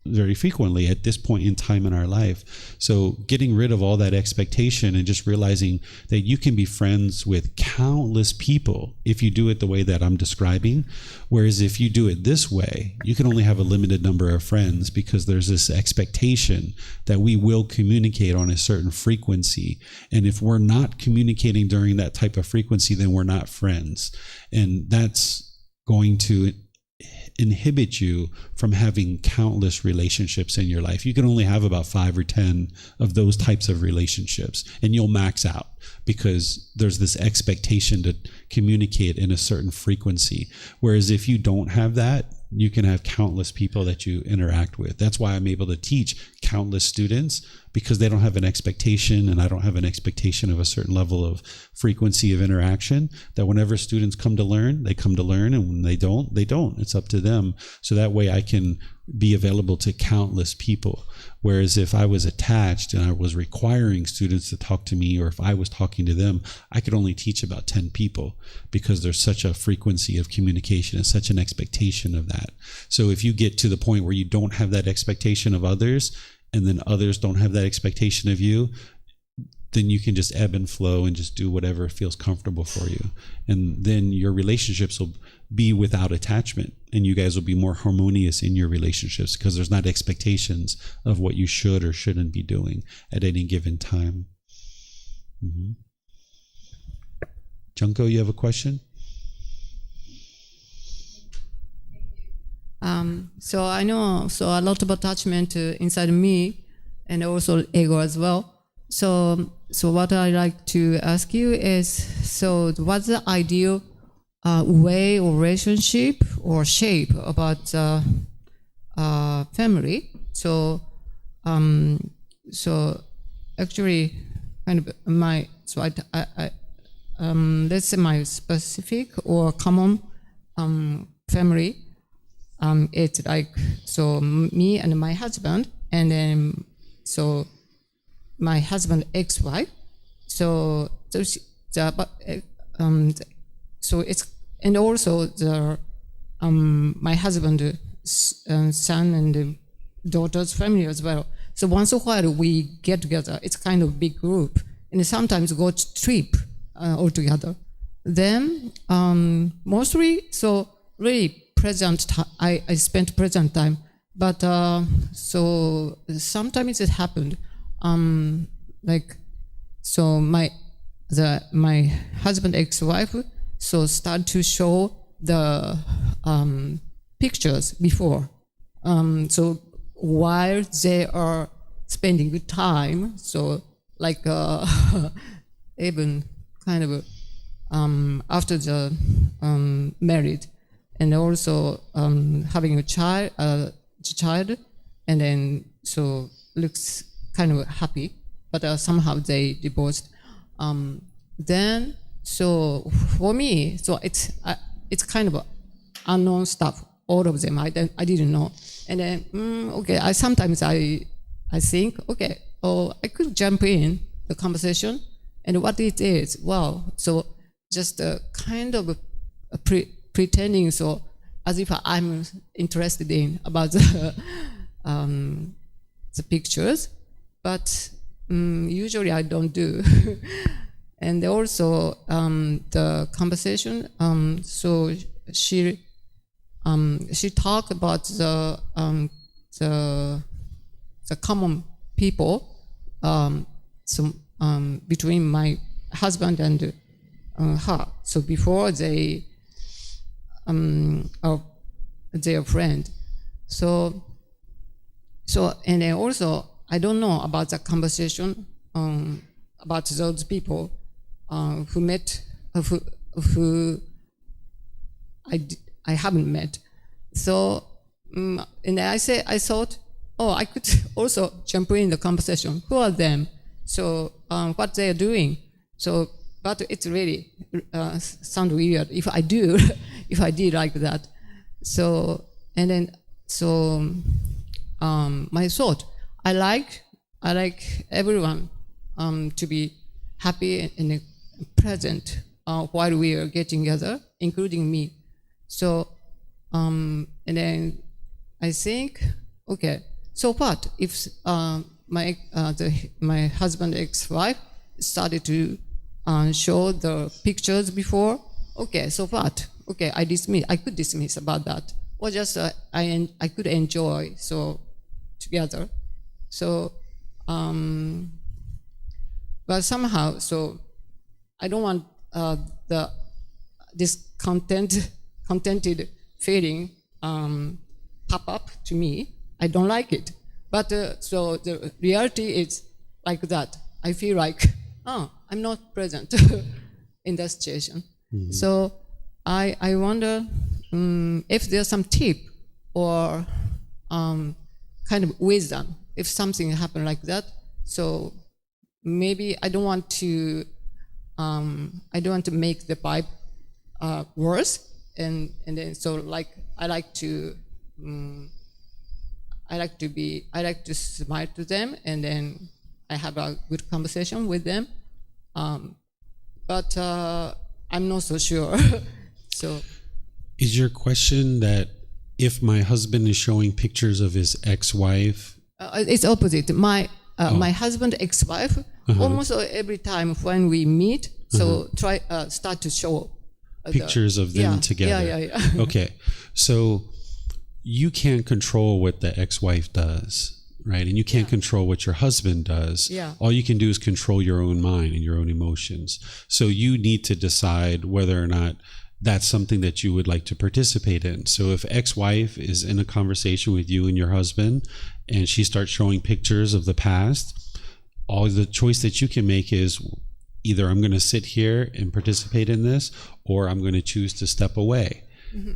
very frequently at this point in time in our life. So getting rid of all that expectation and just realizing that you can be friends with countless people if you do it the way that I'm describing. Whereas if you do it this way, you can only have a limited number of friends, because there's this expectation that we will communicate on a certain frequency. And if we're not communicating during that type of frequency, then we're not friends. And that's going to inhibit you from having countless relationships in your life. You can only have about 5 or 10 of those types of relationships, and you'll max out because there's this expectation to communicate in a certain frequency. Whereas if you don't have that, you can have countless people that you interact with. That's why I'm able to teach countless students, because they don't have an expectation, and I don't have an expectation of a certain level of frequency of interaction, that whenever students come to learn, they come to learn, and when they don't, they don't. It's up to them. So that way I can be available to countless people. Whereas if I was attached and I was requiring students to talk to me, or if I was talking to them, I could only teach about 10 people, because there's such a frequency of communication and such an expectation of that. So if you get to the point where you don't have that expectation of others, and then others don't have that expectation of you, then you can just ebb and flow and just do whatever feels comfortable for you. And then your relationships will be without attachment, and you guys will be more harmonious in your relationships, because there's not expectations of what you should or shouldn't be doing at any given time. Junko, you have a question? So I know a lot of attachment inside me, and also ego as well. So what I like to ask you is, so what's the ideal way or relationship or shape about family? So actually, kind of let's say my specific or common family. It's like, so me and my husband, and then so my husband ex-wife. So it's, and also the my husband son and daughter's family as well. So once in a while we get together. It's kind of big group, and sometimes go to trip all together. Then mostly, so really I spent present time, but so sometimes it happened like, so my husband ex-wife so start to show the pictures before, so while they are spending good time, so like even kind of after the married, and also having a child, and then so looks kind of happy, but somehow they divorced. Then so for me, so it's kind of unknown stuff. All of them, I didn't know. And then okay, I sometimes think, okay, oh, I could jump in the conversation, and what it is, wow, so just kind of pretending, so as if I'm interested in about the pictures, but usually I don't do. And also the conversation, so she talked about the common people, so between my husband and her. So before they are their friend. So and then also I don't know about the conversation about those people who met, who I haven't met. So and I thought, oh, I could also jump in the conversation. Who are them? So what they are doing? So, but it's really sound weird if I do, if I did like that. So And then so my thought, I like everyone to be happy and present while we are getting together, including me. So and then I think, okay, so what if my husband ex-wife started to show the pictures before? Okay, so what? Okay, I could dismiss about that, or just I could enjoy together. So but somehow, so I don't want this contented feeling pop up to me. I don't like it. But so the reality is like that. I feel like, I'm not present in that situation. Mm-hmm. So I wonder if there's some tip or kind of wisdom if something happened like that. So maybe I don't want to make the vibe worse, and then so like I like to smile to them, and then I have a good conversation with them. But I'm not so sure. So, is your question that if my husband is showing pictures of his ex-wife? It's opposite. My husband ex-wife almost every time when we meet, so start to show pictures of them together. Yeah. Okay, so you can't control what the ex-wife does, right? And you can't control what your husband does. Yeah. All you can do is control your own mind and your own emotions. So you need to decide whether or not that's something that you would like to participate in. So if ex-wife is in a conversation with you and your husband and she starts showing pictures of the past, all the choice that you can make is either I'm going to sit here and participate in this, or I'm going to choose to step away. Mm-hmm.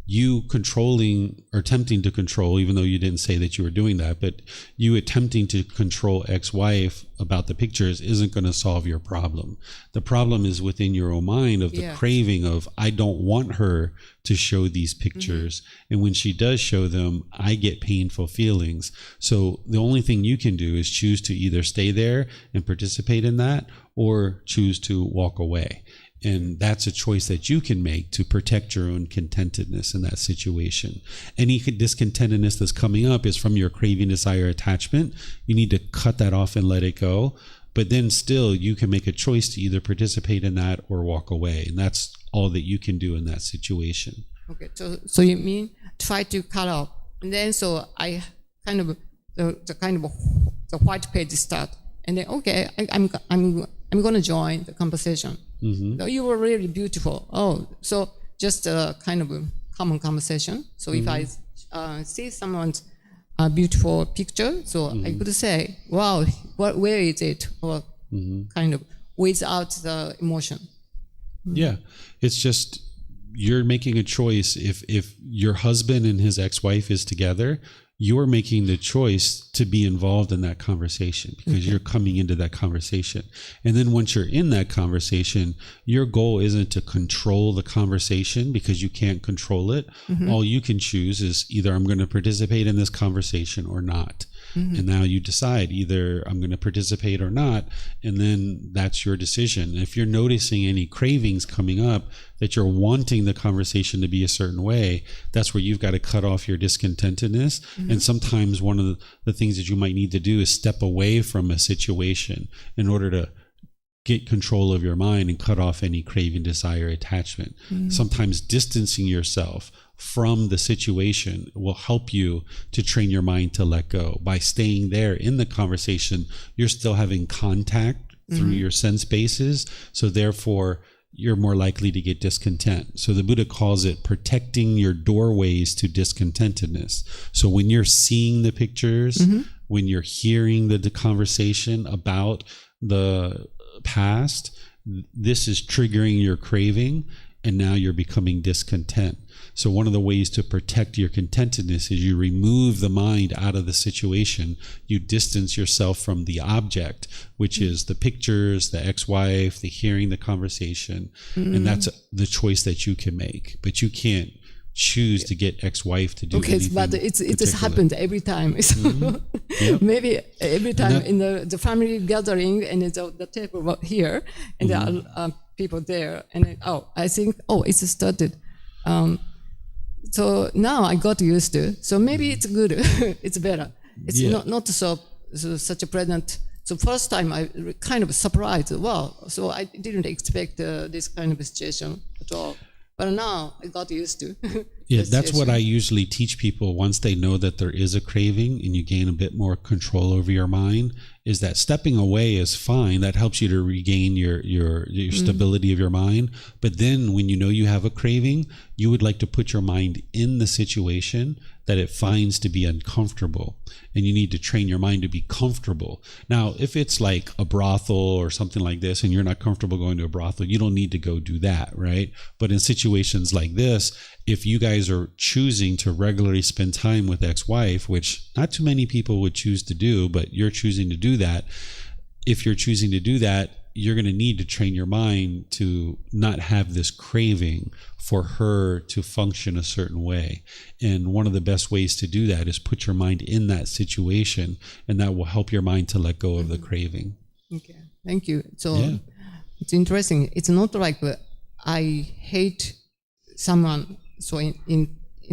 You controlling or attempting to control, even though you didn't say that you were doing that, but you attempting to control ex-wife about the pictures isn't going to solve your problem. The problem is within your own mind of the craving of, I don't want her to show these pictures. Mm-hmm. And when she does show them, I get painful feelings. So the only thing you can do is choose to either stay there and participate in that, or choose to walk away. And that's a choice that you can make to protect your own contentedness in that situation. Any discontentedness that's coming up is from your craving, desire, attachment. You need to cut that off and let it go. But then still, you can make a choice to either participate in that or walk away. And that's all that you can do in that situation. Okay, so you mean try to cut off. And then so I kind of, the white page start. And then, okay, I'm going to join the conversation. Mm-hmm. You were really beautiful. Oh, so just a kind of a common conversation. So if I see someone's beautiful picture, so I could say, wow, where is it? Or kind of without the emotion. Yeah, it's just you're making a choice. If your husband and his ex-wife is together, you're making the choice to be involved in that conversation because you're coming into that conversation. And then once you're in that conversation, your goal isn't to control the conversation because you can't control it. Mm-hmm. All you can choose is either I'm going to participate in this conversation or not. Mm-hmm. And now you decide either I'm going to participate or not. And then that's your decision. If you're noticing any cravings coming up that you're wanting the conversation to be a certain way, that's where you've got to cut off your discontentedness. Mm-hmm. And sometimes one of the things that you might need to do is step away from a situation in order to get control of your mind and cut off any craving, desire, attachment. Mm-hmm. Sometimes distancing yourself from the situation will help you to train your mind to let go. By staying there in the conversation, you're still having contact through your sense bases. So therefore, you're more likely to get discontent. So the Buddha calls it protecting your doorways to discontentedness. So when you're seeing the pictures, when you're hearing the conversation about the past, this is triggering your craving, and now you're becoming discontent. So one of the ways to protect your contentedness is you remove the mind out of the situation. You distance yourself from the object, which is the pictures, the ex-wife, the hearing the conversation. And that's the choice that you can make. But you can't choose to get ex-wife to do Okay, anything but it just particular. happened every time. So Yep. maybe every time that- in the family gathering and the table was here and there are people there and then, I think it's started. So now I got used to. So maybe it's good. It's better. It's Yeah. not so such a present. So first time I kind of surprised. Wow. So I didn't expect this kind of situation at all. But now I got used to. Yeah, the that's what situation. I usually teach people once they know that there is a craving and you gain a bit more control over your mind, is that stepping away is fine. That helps you to regain your stability of your mind. But then when you know you have a craving, you would like to put your mind in the situation that it finds to be uncomfortable. And you need to train your mind to be comfortable. Now, if it's like a brothel or something like this and you're not comfortable going to a brothel, you don't need to go do that, right? But in situations like this, if you guys are choosing to regularly spend time with ex-wife, which not too many people would choose to do, but you're choosing to do that. If you're choosing to do that, you're going to need to train your mind to not have this craving for her to function a certain way. And one of the best ways to do that is put your mind in that situation, and that will help your mind to let go of the craving. Okay, thank you. So Yeah. it's interesting. It's not like I hate someone. So in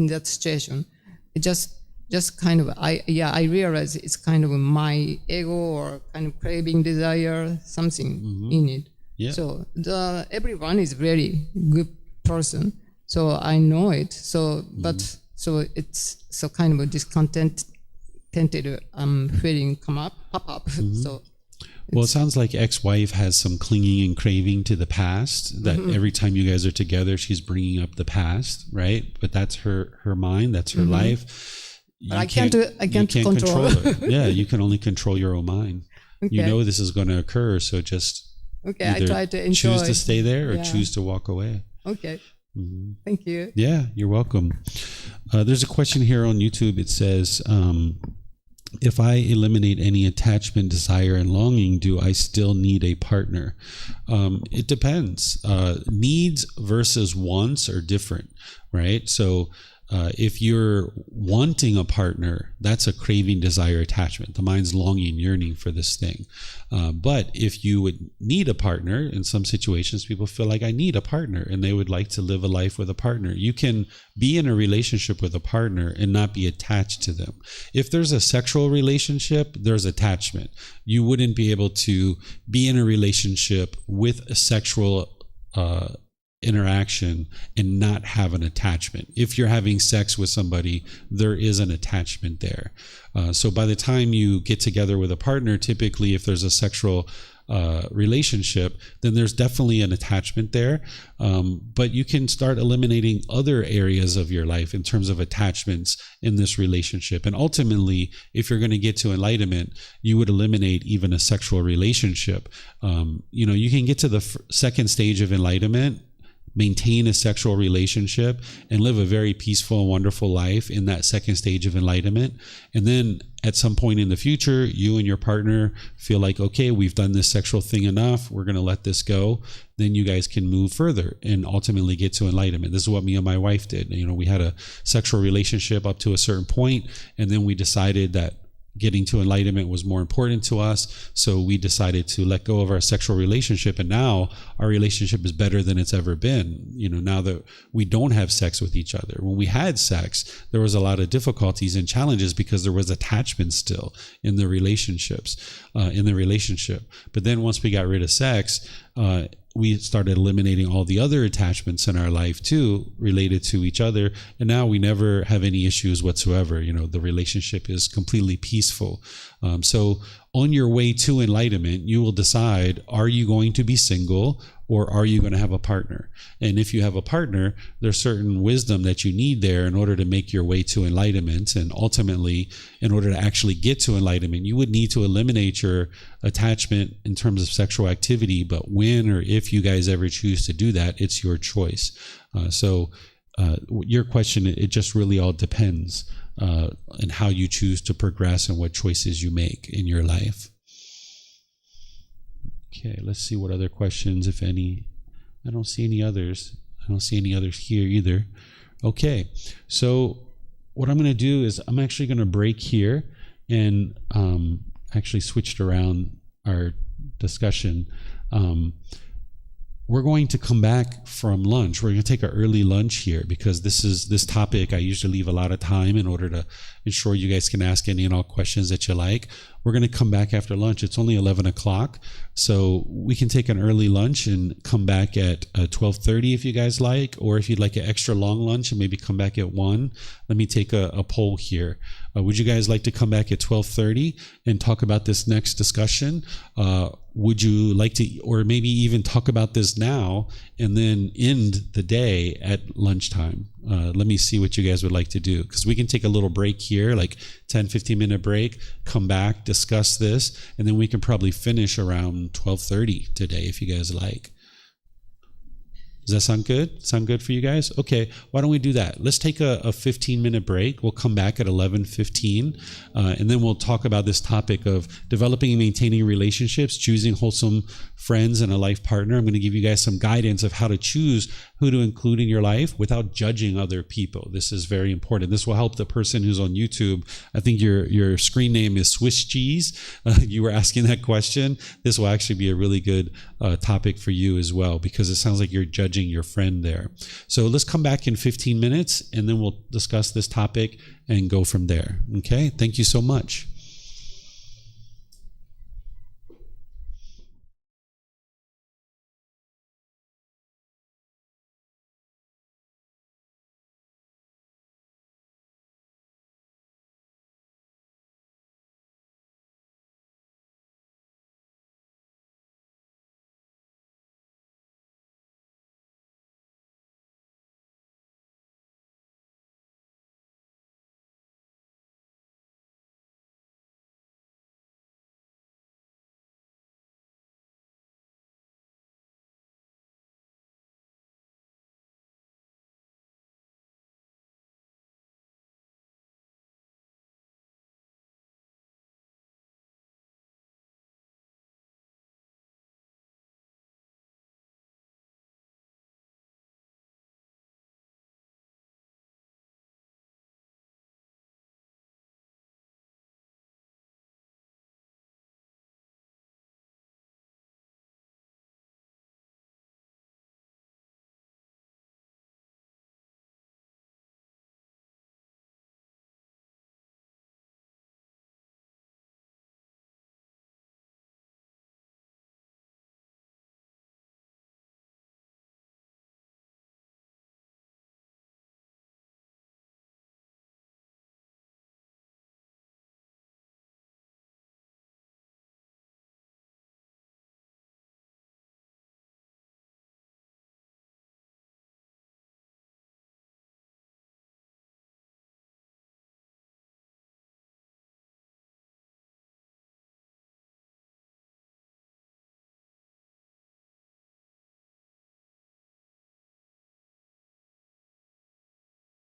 that situation, it just kind of I realize it's kind of my ego or kind of craving, desire, something in it. Yeah. So everyone is very good person. So I know it. So but so it's so kind of a discontented feeling pop up. So. Well, it sounds like ex-wife has some clinging and craving to the past, that every time you guys are together, she's bringing up the past, right? But that's her mind, that's her life. But I can't control it. Yeah, you can only control your own mind. Okay. You know this is going to occur, so just Okay, I either try to enjoy. choose to stay there or Yeah. choose to walk away. Okay. Thank you. Yeah, you're welcome. There's a question here on YouTube. It says, if I eliminate any attachment, desire, and longing, do I still need a partner? It depends. Needs versus wants are different, right? So if you're wanting a partner, that's a craving, desire, attachment. The mind's longing, yearning for this thing. But if you would need a partner, in some situations, people feel like I need a partner and they would like to live a life with a partner. You can be in a relationship with a partner and not be attached to them. If there's a sexual relationship, there's attachment. You wouldn't be able to be in a relationship with a sexual interaction and not have an attachment. If you're having sex with somebody, there is an attachment there. So by the time you get together with a partner, typically if there's a sexual relationship, then there's definitely an attachment there. But you can start eliminating other areas of your life in terms of attachments in this relationship. And ultimately, if you're going to get to enlightenment, you would eliminate even a sexual relationship. You can get to the second stage of enlightenment, maintain a sexual relationship, and live a very peaceful and wonderful life in that second stage of enlightenment. And then at some point in the future, you and your partner feel like, okay, we've done this sexual thing enough, we're going to let this go. Then you guys can move further and ultimately get to enlightenment. This is what me and my wife did. We had a sexual relationship up to a certain point, and then we decided that getting to enlightenment was more important to us. So we decided to let go of our sexual relationship. And now our relationship is better than it's ever been. Now that we don't have sex with each other. When we had sex, there was a lot of difficulties and challenges because there was attachment still in the relationship. But then once we got rid of sex, we started eliminating all the other attachments in our life too, related to each other. And now we never have any issues whatsoever. The relationship is completely peaceful. So on your way to enlightenment, you will decide, are you going to be single or are you going to have a partner? And if you have a partner, there's certain wisdom that you need there in order to make your way to enlightenment. And ultimately, in order to actually get to enlightenment, you would need to eliminate your attachment in terms of sexual activity. But when or if you guys ever choose to do that, it's your choice. So your question, it just really all depends on how you choose to progress and what choices you make in your life. Okay, let's see what other questions, if any. I don't see any others. I don't see any others here either. Okay, so what I'm going to do is I'm actually going to break here and actually switched around our discussion. We're going to come back from lunch. We're going to take an early lunch here because this topic I usually leave a lot of time in order to ensure you guys can ask any and all questions that you like. We're going to come back after lunch. It's only 11 o'clock, so we can take an early lunch and come back at 12:30 if you guys like, or if you'd like an extra long lunch and maybe come back at 1. Let me take a poll here. Would you guys like to come back at 12:30 and talk about this next discussion? Would you like to, or maybe even talk about this now and then end the day at lunchtime? Let me see what you guys would like to do, because we can take a little break here, like 10-15 minute break, come back, discuss this, and then we can probably finish around 12:30 today if you guys like. Does that sound good? Sound good for you guys? Okay, why don't we do that? Let's take a 15-minute break. We'll come back at 11:15, and then we'll talk about this topic of developing and maintaining relationships, choosing wholesome friends and a life partner. I'm going to give you guys some guidance of how to choose who to include in your life without judging other people. This is very important. This will help the person who's on YouTube. I think your screen name is Swiss Cheese. You were asking that question. This will actually be a really good topic for you as well, because it sounds like you're judging your friend there. So let's come back in 15 minutes and then we'll discuss this topic and go from there. Okay, thank you so much.